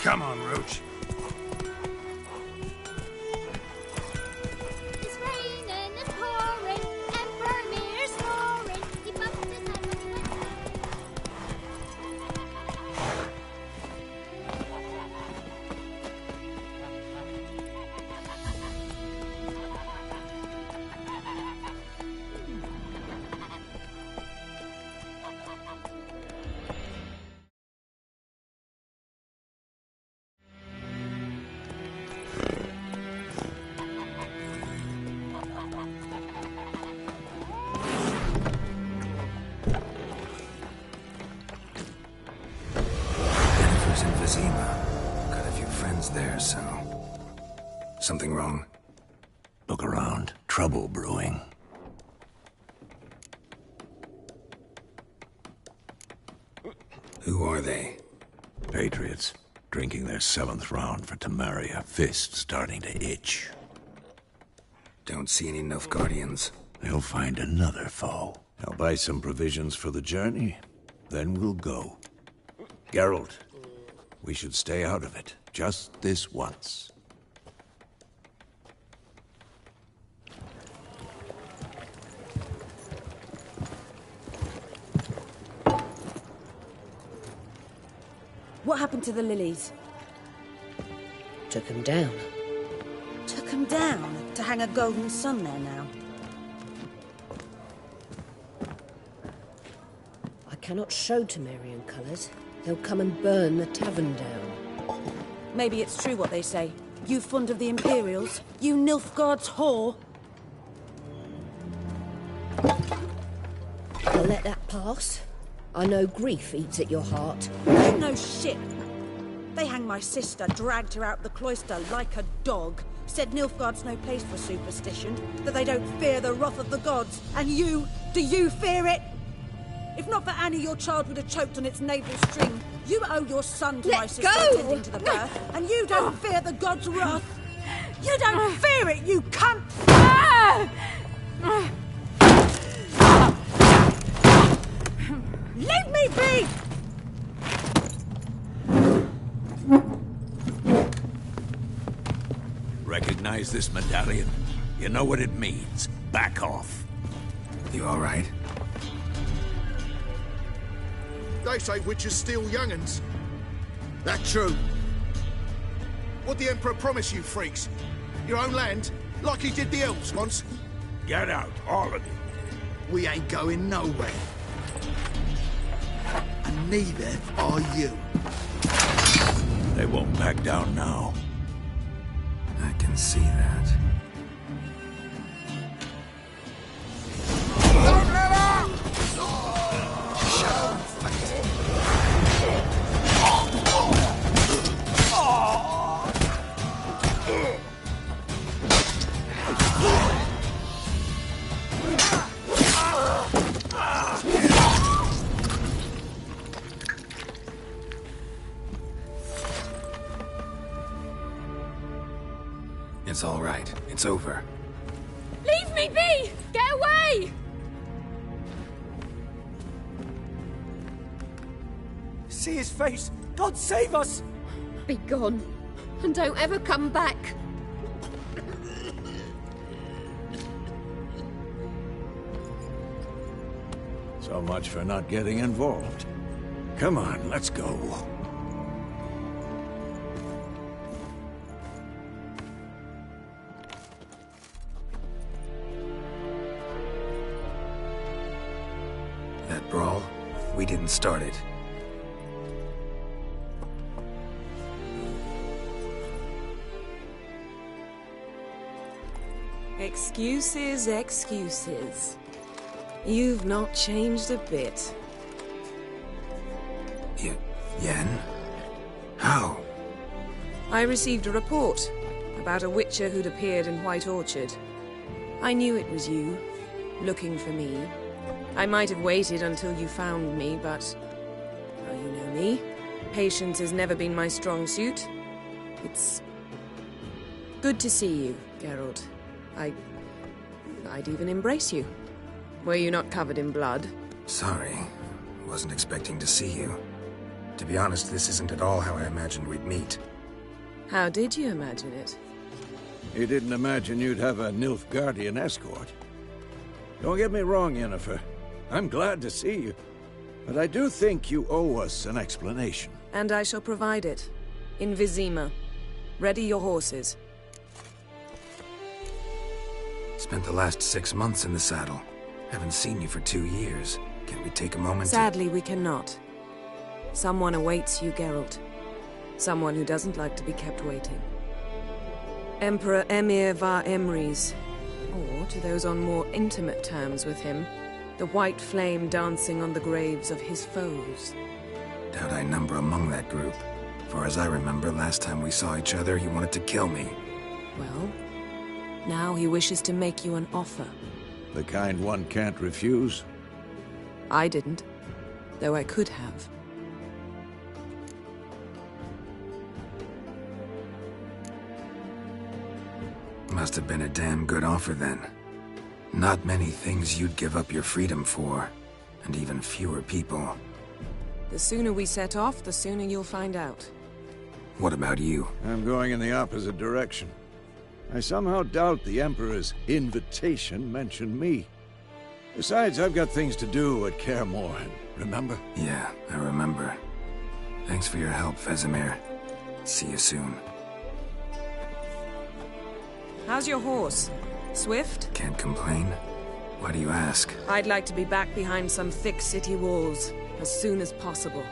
[SPEAKER 2] Come on, Roach.
[SPEAKER 9] It's raining and pouring, and Vermeer's snoring. He bumped his head when he went
[SPEAKER 2] Yennefer's in Vizima. Got a few friends there, so... Something wrong?
[SPEAKER 8] Look around. Trouble brewing.
[SPEAKER 2] Who are they?
[SPEAKER 8] Patriots. Drinking their 7th round for Temeria. Fist starting to itch.
[SPEAKER 2] Don't see any Nilfgaardians.
[SPEAKER 8] They'll find another foe. I'll buy some provisions for the journey. Then we'll go. Geralt, we should stay out of it. Just this once.
[SPEAKER 5] What happened to the lilies?
[SPEAKER 14] Took him down.
[SPEAKER 5] Took them down to hang a golden sun there now.
[SPEAKER 14] I cannot show Temerian colours. They'll come and burn the tavern down.
[SPEAKER 5] Maybe it's true what they say. You fond of the Imperials? You Nilfgaard's whore?
[SPEAKER 14] I'll let that pass. I know grief eats at your heart.
[SPEAKER 5] You know shit. They hanged my sister, dragged her out the cloister like a dog. Said Nilfgaard's no place for superstition, that they don't fear the wrath of the gods. And you, do you fear it? If not for Annie, your child would have choked on its navel string. You owe your son to my sister attending to the birth, and you don't fear the gods' wrath. You don't fear it, you cunt! Leave me be!
[SPEAKER 8] Recognize this medallion? You know what it means. Back off.
[SPEAKER 2] You all right?
[SPEAKER 15] They say witches steal young'uns. That true? What the Emperor promise you, freaks? Your own land? Like he did the elves once?
[SPEAKER 8] Get out, all of you.
[SPEAKER 15] We ain't going nowhere. And neither are you.
[SPEAKER 8] They won't back down now.
[SPEAKER 2] I can see that.
[SPEAKER 15] Don't let up!
[SPEAKER 2] Shut up. It's all right. It's over.
[SPEAKER 9] Leave me be! Get away!
[SPEAKER 16] See his face! God save us!
[SPEAKER 9] Be gone, and don't ever come back.
[SPEAKER 8] So much for not getting involved. Come on, let's go.
[SPEAKER 2] That brawl, we didn't start it.
[SPEAKER 17] Excuses, excuses. You've not changed a bit.
[SPEAKER 2] Yen? How?
[SPEAKER 17] I received a report about a witcher who'd appeared in White Orchard. I knew it was you, looking for me. I might have waited until you found me, but... well, you know me. Patience has never been my strong suit. It's... good to see you, Geralt. I'd even embrace you. Were you not covered in blood?
[SPEAKER 2] Sorry. Wasn't expecting to see you. To be honest, this isn't at all how I imagined we'd meet.
[SPEAKER 17] How did you imagine it?
[SPEAKER 8] You didn't imagine you'd have a Nilfgaardian escort. Don't get me wrong, Yennefer. I'm glad to see you. But I do think you owe us an explanation.
[SPEAKER 17] And I shall provide it. In Vizima. Ready your horses.
[SPEAKER 2] Spent the last 6 months in the saddle. Haven't seen you for 2 years. Can we take a moment
[SPEAKER 17] Sadly, we cannot. Someone awaits you, Geralt. Someone who doesn't like to be kept waiting. Emperor Emir var Emrys. Or, to those on more intimate terms with him, the white flame dancing on the graves of his foes.
[SPEAKER 2] Doubt I number among that group. For as I remember, last time we saw each other, he wanted to kill me.
[SPEAKER 17] Well, Now he wishes to make you an offer.
[SPEAKER 8] The kind one can't refuse?
[SPEAKER 17] I didn't, though I could have.
[SPEAKER 2] Must have been a damn good offer then. Not many things you'd give up your freedom for, and even fewer people.
[SPEAKER 17] The sooner we set off, the sooner you'll find out.
[SPEAKER 2] What about you?
[SPEAKER 8] I'm going in the opposite direction. I somehow doubt the Emperor's invitation mentioned me. Besides, I've got things to do at Kaer Morhen, remember?
[SPEAKER 2] Yeah, I remember. Thanks for your help, Vesemir. See you soon.
[SPEAKER 17] How's your horse? Swift?
[SPEAKER 2] Can't complain. Why do you ask?
[SPEAKER 17] I'd like to be back behind some thick city walls as soon as possible.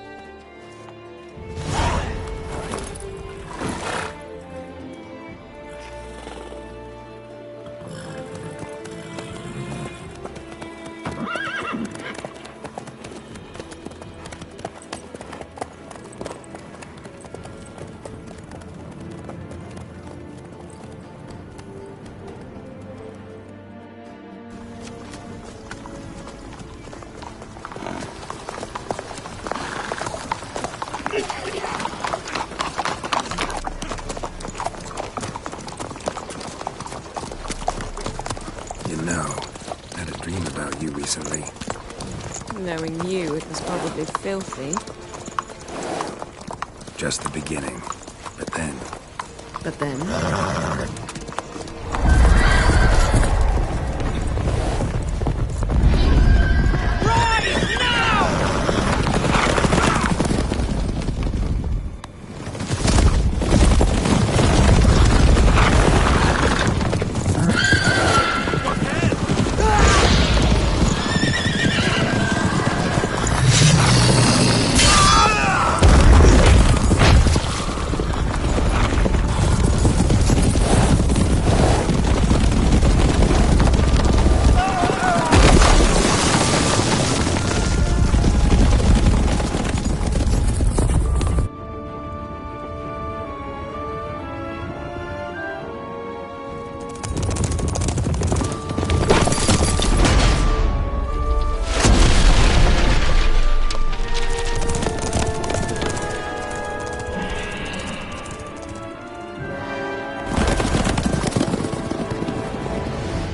[SPEAKER 2] Recently.
[SPEAKER 17] Knowing you, it was probably filthy.
[SPEAKER 2] Just the beginning. But then...
[SPEAKER 17] But then?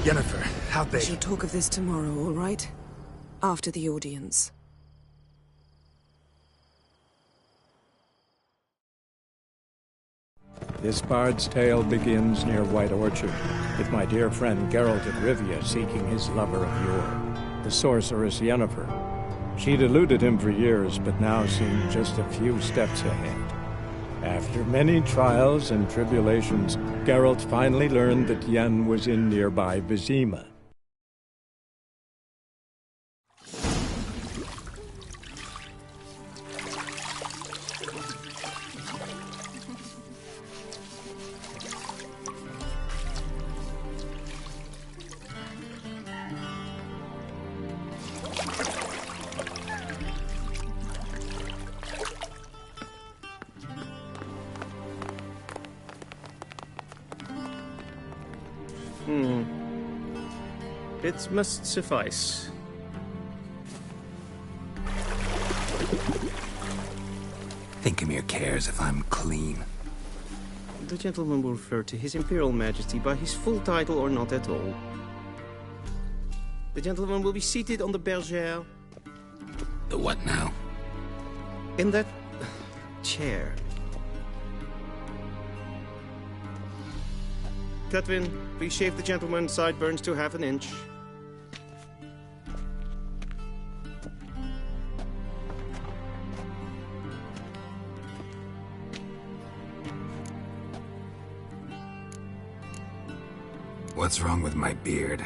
[SPEAKER 2] Yennefer, how'd they...
[SPEAKER 17] We shall talk of this tomorrow, all right? After the audience.
[SPEAKER 18] This bard's tale begins near White Orchard, with my dear friend Geralt of Rivia seeking his lover of yore, the sorceress Yennefer. She'd eluded him for years, but now seemed just a few steps ahead. After many trials and tribulations, Geralt finally learned that Yen was in nearby Vizima.
[SPEAKER 19] It must suffice.
[SPEAKER 2] Thinkemere cares if I'm clean.
[SPEAKER 19] The gentleman will refer to His Imperial Majesty by his full title or not at all. The gentleman will be seated on the bergère.
[SPEAKER 2] The what now?
[SPEAKER 19] In that chair. Catwin, please shave the gentleman's sideburns to half an inch.
[SPEAKER 2] What's wrong with my beard?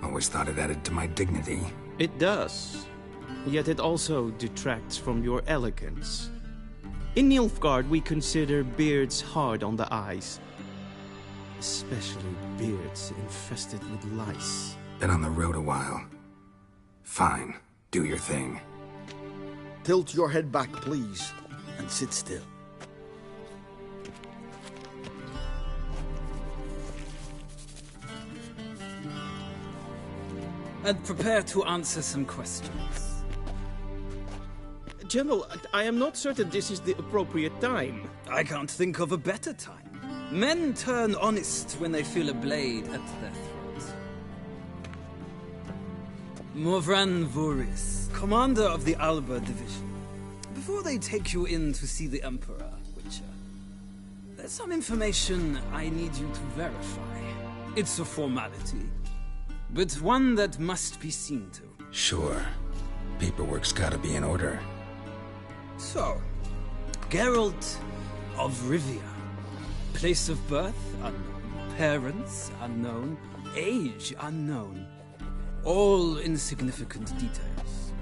[SPEAKER 2] Always thought it added to my dignity.
[SPEAKER 19] It does. Yet it also detracts from your elegance. In Nilfgaard, we consider beards hard on the eyes. Especially beards infested with lice.
[SPEAKER 2] Been on the road a while. Fine. Do your thing.
[SPEAKER 15] Tilt your head back, please, and sit still.
[SPEAKER 10] and prepare to answer some questions.
[SPEAKER 19] General, I am not certain this is the appropriate time.
[SPEAKER 10] I can't think of a better time. Men turn honest when they feel a blade at their throat. Morvran Voris, commander of the Alba Division. Before they take you in to see the Emperor, Witcher, there's some information I need you to verify. It's a formality, but one that must be seen to.
[SPEAKER 2] Sure. Paperwork's gotta be in order.
[SPEAKER 10] So, Geralt of Rivia. Place of birth, unknown. Parents, unknown. Age, unknown. All insignificant details.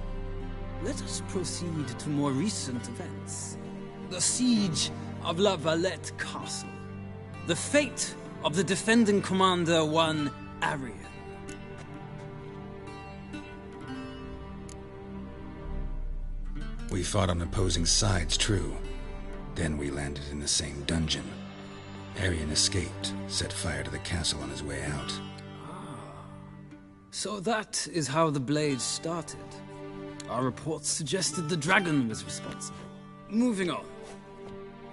[SPEAKER 10] Let us proceed to more recent events. The siege of La Valette Castle. The fate of the defending commander, one Arian.
[SPEAKER 2] We fought on opposing sides, true. Then we landed in the same dungeon. Arian escaped, set fire to the castle on his way out.
[SPEAKER 10] So that is how the blade started. Our reports suggested the dragon was responsible. Moving on.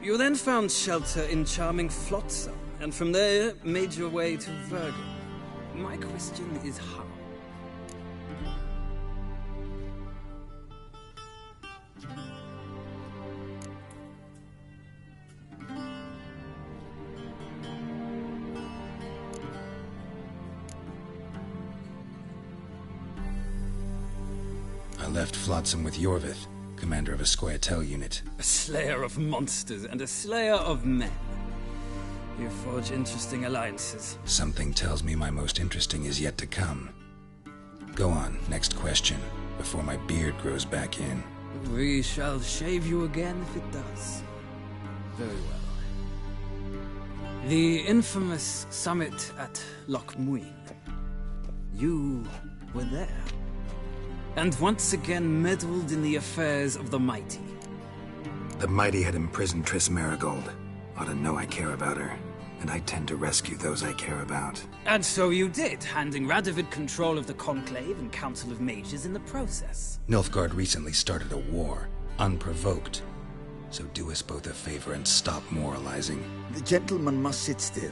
[SPEAKER 10] You then found shelter in charming Flotsam, and from there made your way to Virgin. My question is how?
[SPEAKER 2] I left Flotsam with Yorvith, commander of a Scoia'tael unit.
[SPEAKER 10] A slayer of monsters and a slayer of men. You forge interesting alliances.
[SPEAKER 2] Something tells me my most interesting is yet to come. Go on, next question, before my beard grows back in.
[SPEAKER 10] We shall shave you again if it does. Very well. The infamous summit at Loch Muin. You were there. And once again meddled in the affairs of the mighty.
[SPEAKER 2] The mighty had imprisoned Triss Marigold. Ought to know I care about her, and I tend to rescue those I care about.
[SPEAKER 10] And so you did, handing Radovid control of the Conclave and Council of Mages in the process.
[SPEAKER 2] Nilfgaard recently started a war, unprovoked. So do us both a favor and stop moralizing.
[SPEAKER 1] The gentleman must sit still.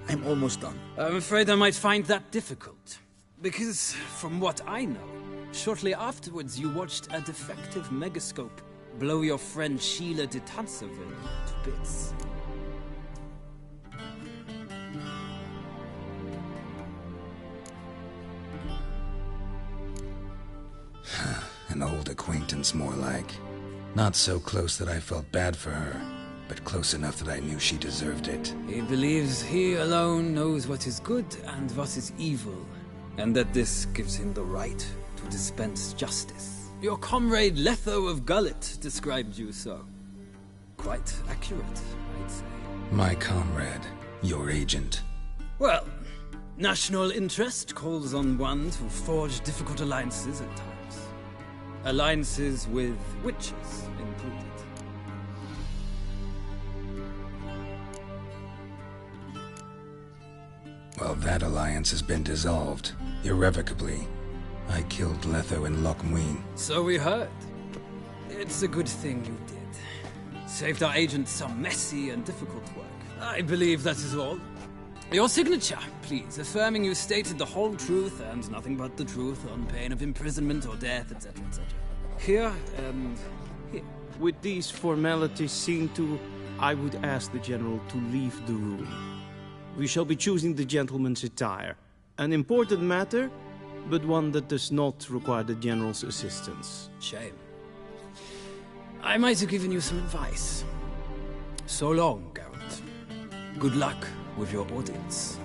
[SPEAKER 1] I'm almost done.
[SPEAKER 10] I'm afraid I might find that difficult. Because, from what I know, shortly afterwards you watched a defective megascope blow your friend Sheila de Tansarville to bits.
[SPEAKER 2] An old acquaintance, more like. Not so close that I felt bad for her, but close enough that I knew she deserved it.
[SPEAKER 10] He believes he alone knows what is good and what is evil, and that this gives him the right to dispense justice. Your comrade Letho of Gullet described you so. Quite accurate, I'd say.
[SPEAKER 2] My comrade, your agent.
[SPEAKER 10] Well, national interest calls on one to forge difficult alliances at times. Alliances with witches included.
[SPEAKER 2] Well, that alliance has been dissolved, irrevocably. I killed Letho in Loch Muin.
[SPEAKER 10] So we heard. It's a good thing you did. Saved our agent some messy and difficult work. I believe that is all. Your signature, please, affirming you stated the whole truth and nothing but the truth on pain of imprisonment or death, etc., etc. Here and here.
[SPEAKER 19] With these formalities seen to, I would ask the General to leave the room. We shall be choosing the gentleman's attire. An important matter, but one that does not require the General's assistance.
[SPEAKER 10] Shame. I might have given you some advice. So long, Geralt. Good luck with your audience.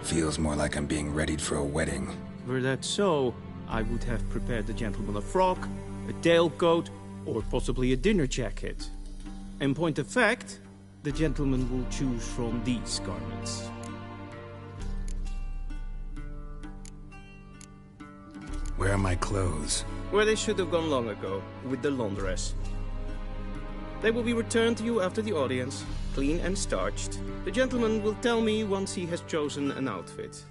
[SPEAKER 2] Feels more like I'm being readied for a wedding.
[SPEAKER 19] Were that so, I would have prepared the gentleman a frock, a tailcoat, or possibly a dinner jacket. In point of fact, the gentleman will choose from these garments.
[SPEAKER 2] Where are my clothes?
[SPEAKER 19] where they should have gone long ago, with the laundress. They will be returned to you after the audience, clean and starched. The gentleman will tell me once he has chosen an outfit.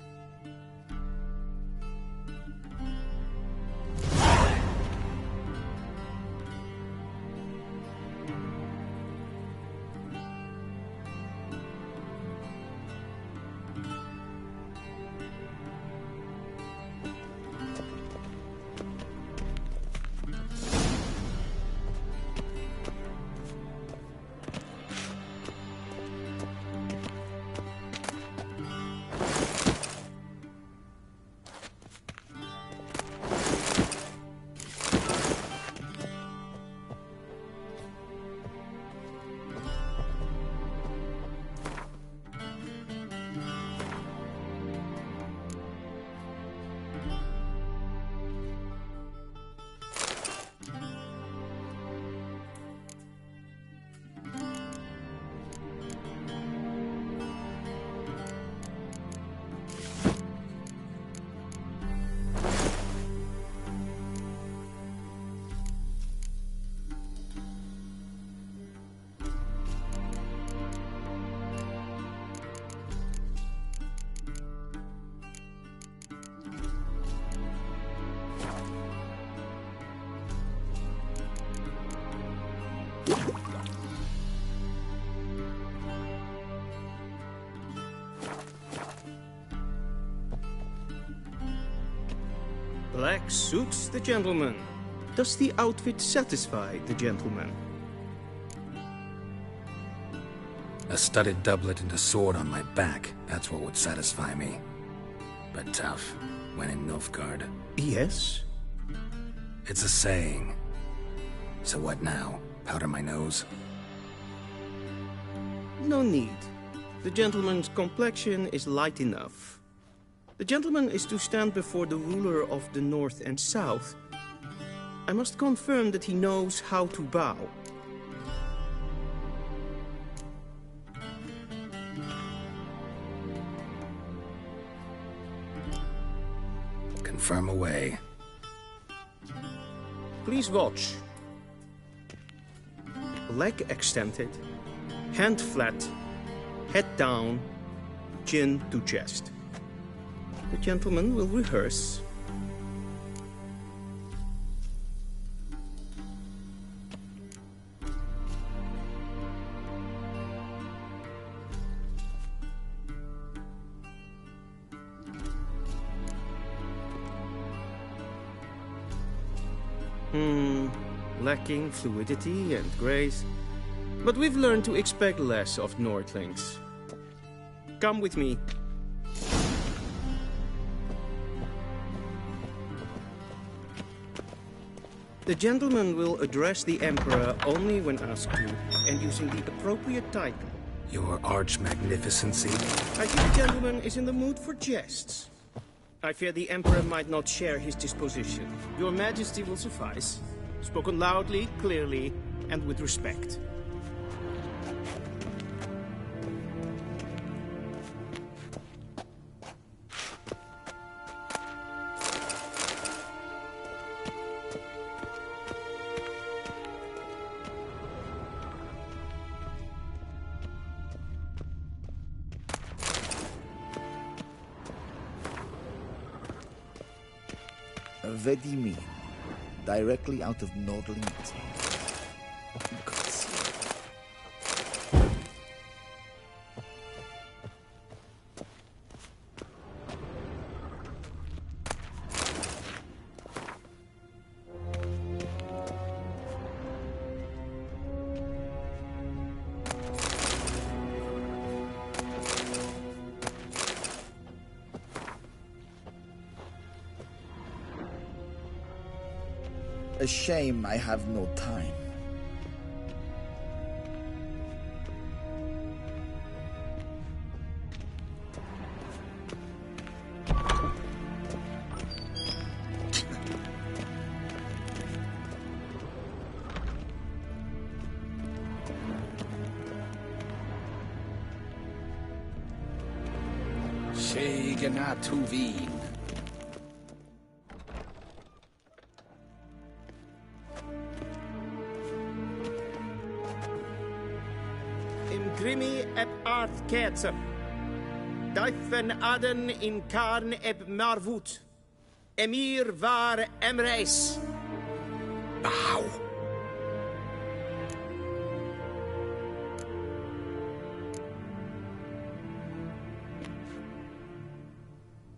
[SPEAKER 19] Black suits the gentleman. Does the outfit satisfy the gentleman?
[SPEAKER 2] A studded doublet and a sword on my back, that's what would satisfy me. But tough, when in Nilfgaard.
[SPEAKER 19] Yes?
[SPEAKER 2] It's a saying. So what now? Powder my nose?
[SPEAKER 19] No need. The gentleman's complexion is light enough. The gentleman is to stand before the ruler of the North and South. I must confirm that he knows how to bow.
[SPEAKER 2] Confirm away.
[SPEAKER 19] Please watch. Leg extended, hand flat, head down, chin to chest. The gentleman will rehearse. Lacking fluidity and grace. But we've learned to expect less of Nordlings. Come with me. The gentleman will address the Emperor only when asked to, and using the appropriate title.
[SPEAKER 2] Your Arch-Magnificency?
[SPEAKER 19] I think the gentleman is in the mood for jests. I fear the Emperor might not share his disposition. Your Majesty will suffice. Spoken loudly, clearly, and with respect.
[SPEAKER 20] What do you mean? Directly out of Nordling tales. Gods. A shame I have no time.
[SPEAKER 4] Tuvin.
[SPEAKER 19] Grimi eb art ketzer. Daifen aden in karn eb marvut. Emir var emreis.
[SPEAKER 4] Bow.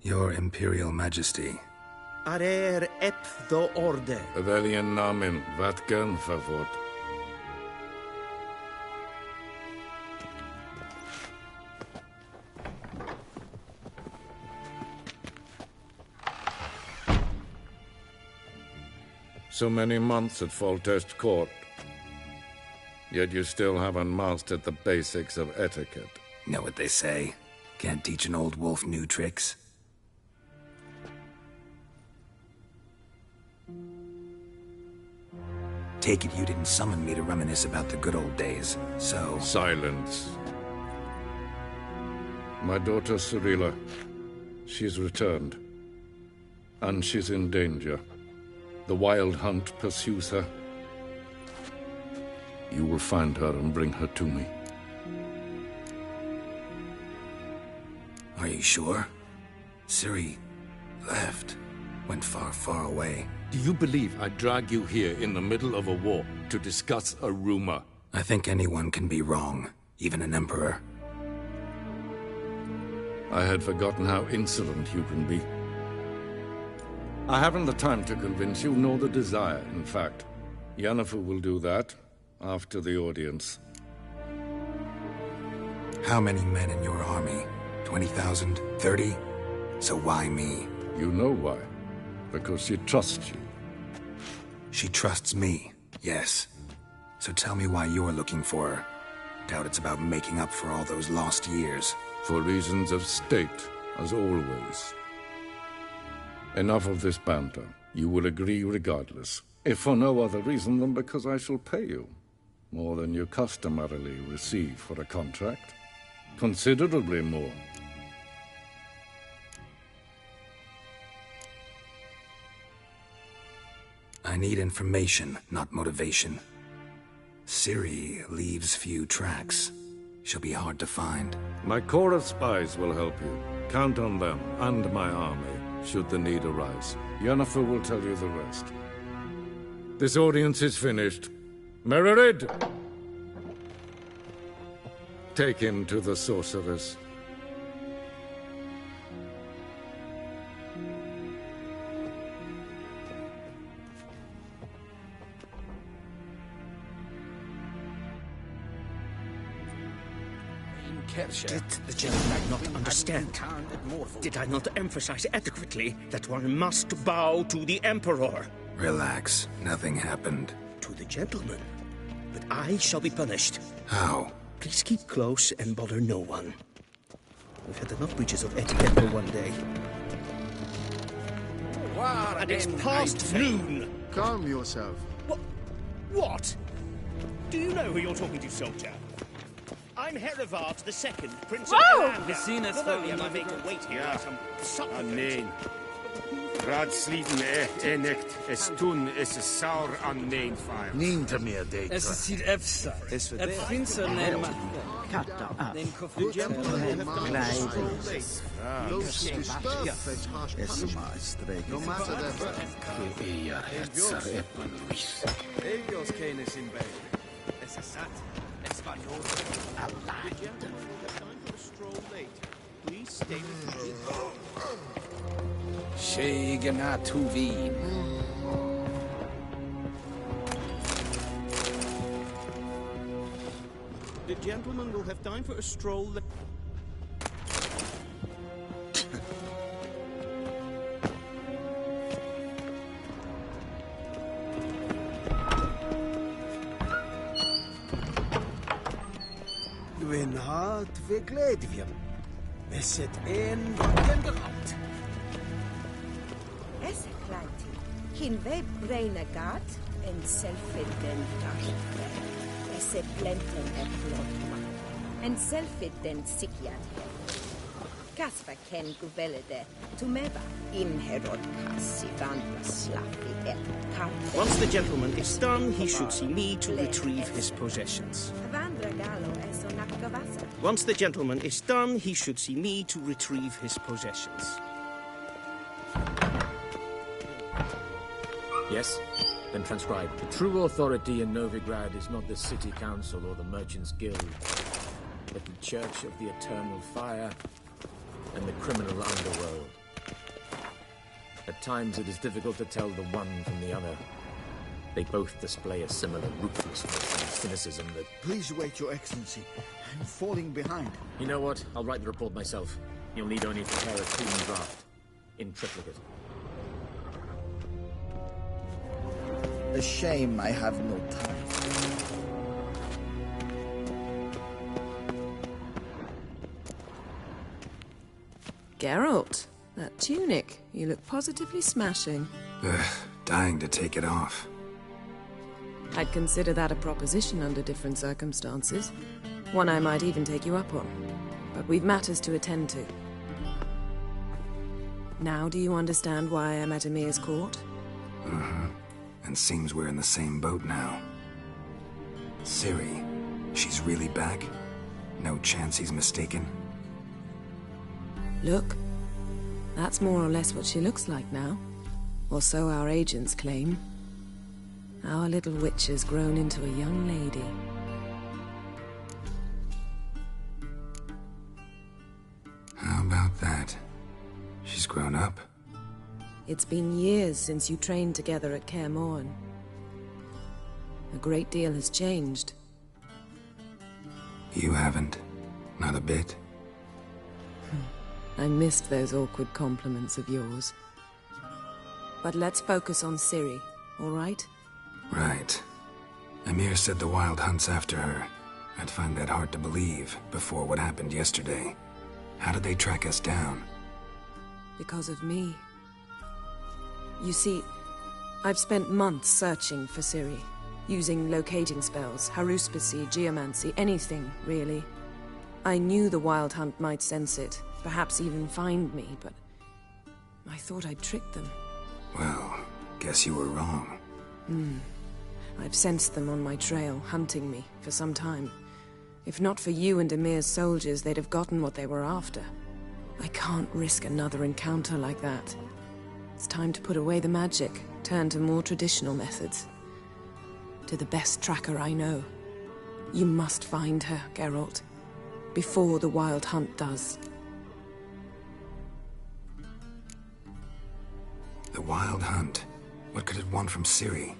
[SPEAKER 2] Your Imperial Majesty.
[SPEAKER 19] Arer ep do orde.
[SPEAKER 12] Weljen namen, wat kan favor? So many months at Foltest Court. Yet you still haven't mastered the basics of etiquette.
[SPEAKER 2] Know what they say? Can't teach an old wolf new tricks. Take it you didn't summon me to reminisce about the good old days, so...
[SPEAKER 12] Silence. My daughter Cyrilla, she's returned. And she's in danger. The Wild Hunt pursues her. You will find her and bring her to me.
[SPEAKER 2] Are you sure? Ciri left. Went far, far away.
[SPEAKER 12] Do you believe I drag you here in the middle of a war to discuss a rumor?
[SPEAKER 2] I think anyone can be wrong, even an emperor.
[SPEAKER 12] I had forgotten how insolent you can be. I haven't the time to convince you, nor the desire, in fact. Yennefer will do that after the audience.
[SPEAKER 2] How many men in your army? 20,000? 30? So why me?
[SPEAKER 12] You know why. Because she trusts you.
[SPEAKER 2] She trusts me, yes. So tell me why you're looking for her. Doubt it's about making up for all those lost years.
[SPEAKER 12] For reasons of state, as always. Enough of this banter. You will agree regardless. If for no other reason than because I shall pay you. More than you customarily receive for a contract. Considerably more.
[SPEAKER 2] I need information, not motivation. Ciri leaves few tracks. She'll be hard to find.
[SPEAKER 12] My corps of spies will help you. Count on them, and my army, should the need arise. Yennefer will tell you the rest. This audience is finished. Mererid! Take him to the sorceress.
[SPEAKER 21] Did the gentleman not understand? Did I not emphasize adequately that one must bow to the Emperor?
[SPEAKER 2] Relax. Nothing happened.
[SPEAKER 21] To the gentleman. But I shall be punished.
[SPEAKER 2] How?
[SPEAKER 21] Please keep close and bother no one. We've had enough breaches of etiquette for one day. And it's past noon.
[SPEAKER 15] Calm yourself.
[SPEAKER 21] What? Do you know who you're talking to, soldier? I'm Herivard II, Prince of Elan.
[SPEAKER 10] The scene is
[SPEAKER 21] Not only am I made to wait here like some supplicant.
[SPEAKER 22] Nee. Raadslieven echt es tun is saur an neen fire.
[SPEAKER 13] Niet meer date.
[SPEAKER 10] Es is hier Efsa. Het prinsen nemen.
[SPEAKER 20] The gentleman no matter their
[SPEAKER 1] Ellos canes in bed. Es is sat. Es war not alive.
[SPEAKER 21] Please stay with me.
[SPEAKER 4] Shegena Tuvin.
[SPEAKER 21] The gentleman will have time for a stroll.
[SPEAKER 13] Gwyn hart fe gledfiam. Meset een wagen geralt.
[SPEAKER 23] Es kleint. Kin we braine gat en selfitten dachte. Es blenten plotma. En selfitten sikiat. Kasper ken guvelde. Tumeva im herod kassi vandra slafi
[SPEAKER 21] Once the gentleman is done, he should see me to retrieve his possessions.
[SPEAKER 23] Vandra gallo es onakava.
[SPEAKER 21] Once the gentleman is done, he should see me to retrieve his possessions.
[SPEAKER 3] Yes? Then transcribe. The true authority in Novigrad is not the city council or the merchants' guild, but the Church of the Eternal Fire and the criminal underworld. At times it is difficult to tell the one from the other. They both display a similar ruthlessness and cynicism that...
[SPEAKER 20] Please wait, Your Excellency. I'm falling behind.
[SPEAKER 3] You know what? I'll write the report myself. You'll need only prepare a clean draft. In triplicate.
[SPEAKER 20] A shame I have no time.
[SPEAKER 17] Geralt, that tunic. You look positively smashing.
[SPEAKER 2] Ugh, dying to take it off.
[SPEAKER 17] I'd consider that a proposition under different circumstances. One I might even take you up on. But we've matters to attend to. Now do you understand why I'm at Emir's court?
[SPEAKER 2] Mm-hmm. And seems we're in the same boat now. Ciri, she's really back? No chance he's mistaken?
[SPEAKER 17] Look, that's more or less what she looks like now. Or so our agents claim. Our little witch has grown into a young lady.
[SPEAKER 2] How about that? She's grown up?
[SPEAKER 17] It's been years since you trained together at Kaer Morhen. A great deal has changed.
[SPEAKER 2] You haven't. Not a bit.
[SPEAKER 17] I missed those awkward compliments of yours. But let's focus on Ciri, all right?
[SPEAKER 2] Right. Emir said the Wild Hunt's after her. I'd find that hard to believe before what happened yesterday. How did they track us down?
[SPEAKER 17] Because of me. You see, I've spent months searching for Ciri, using locating spells, haruspicy, geomancy, anything, really. I knew the Wild Hunt might sense it, perhaps even find me, but I thought I'd tricked them.
[SPEAKER 2] Well, guess you were wrong.
[SPEAKER 17] I've sensed them on my trail, hunting me, for some time. If not for you and Emir's soldiers, they'd have gotten what they were after. I can't risk another encounter like that. It's time to put away the magic, turn to more traditional methods. To the best tracker I know. You must find her, Geralt. Before the Wild Hunt does.
[SPEAKER 2] The Wild Hunt? What could it want from Ciri?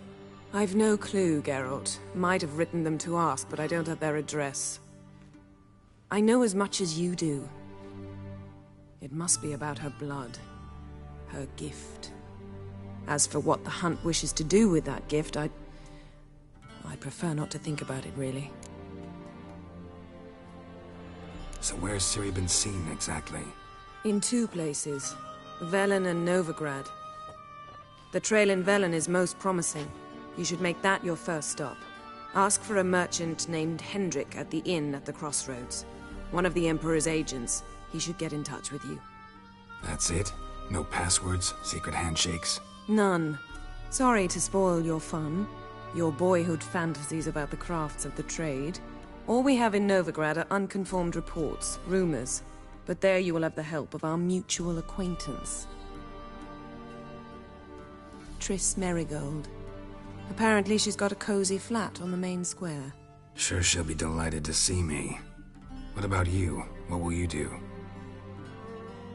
[SPEAKER 17] I've no clue, Geralt. Might have written them to ask, but I don't have their address. I know as much as you do. It must be about her blood. Her gift. As for what the Hunt wishes to do with that gift, I'd prefer not to think about it, really.
[SPEAKER 2] So where's Ciri been seen, exactly?
[SPEAKER 17] In two places. Velen and Novigrad. The trail in Velen is most promising. You should make that your first stop. Ask for a merchant named Hendrik at the inn at the crossroads. One of the Emperor's agents. He should get in touch with you.
[SPEAKER 2] That's it? No passwords? Secret handshakes?
[SPEAKER 17] None. Sorry to spoil your fun. Your boyhood fantasies about the crafts of the trade. All we have in Novigrad are unconfirmed reports, rumors. But there you will have the help of our mutual acquaintance. Triss Merigold. Apparently she's got a cozy flat on the main square.
[SPEAKER 2] Sure she'll be delighted to see me. What about you? What will you do?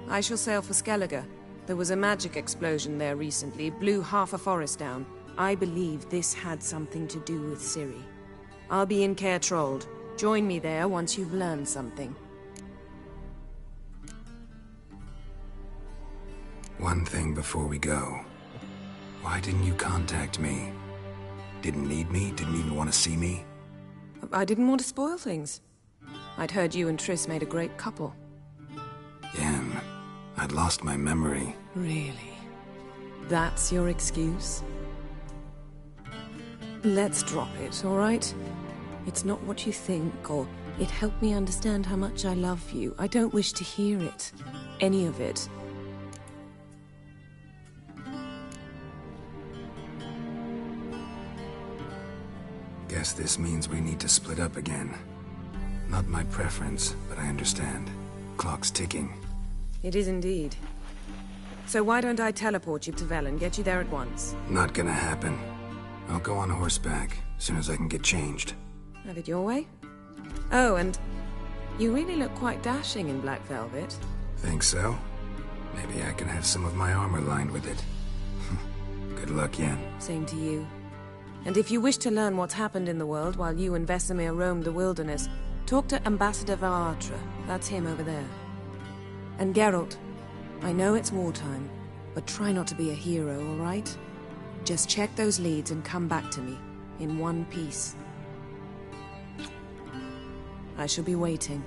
[SPEAKER 17] I shall sail for Skellige. There was a magic explosion there recently, blew half a forest down. I believe this had something to do with Ciri. I'll be in Caer Trold. Join me there once you've learned something.
[SPEAKER 2] One thing before we go. Why didn't you contact me? Didn't need me? Didn't even want to see me?
[SPEAKER 17] I didn't want to spoil things. I'd heard you and Triss made a great couple.
[SPEAKER 2] Yen, I'd lost my memory.
[SPEAKER 17] Really? That's your excuse? Let's drop it, all right? It's not what you think, or it helped me understand how much I love you. I don't wish to hear it. Any of it.
[SPEAKER 2] Guess this means we need to split up again. Not my preference, but I understand. Clock's ticking.
[SPEAKER 17] It is indeed. So why don't I teleport you to Velen, get you there at once?
[SPEAKER 2] Not gonna happen. I'll go on horseback, as soon as I can get changed.
[SPEAKER 17] Have it your way? Oh, and you really look quite dashing in black velvet.
[SPEAKER 2] Think so? Maybe I can have some of my armor lined with it. Good luck, Yen.
[SPEAKER 17] Same to you. And if you wish to learn what's happened in the world while you and Vesemir roamed the wilderness, talk to Ambassador Varatra. That's him over there. And Geralt, I know it's wartime, but try not to be a hero, all right? Just check those leads and come back to me, in one piece. I shall be waiting.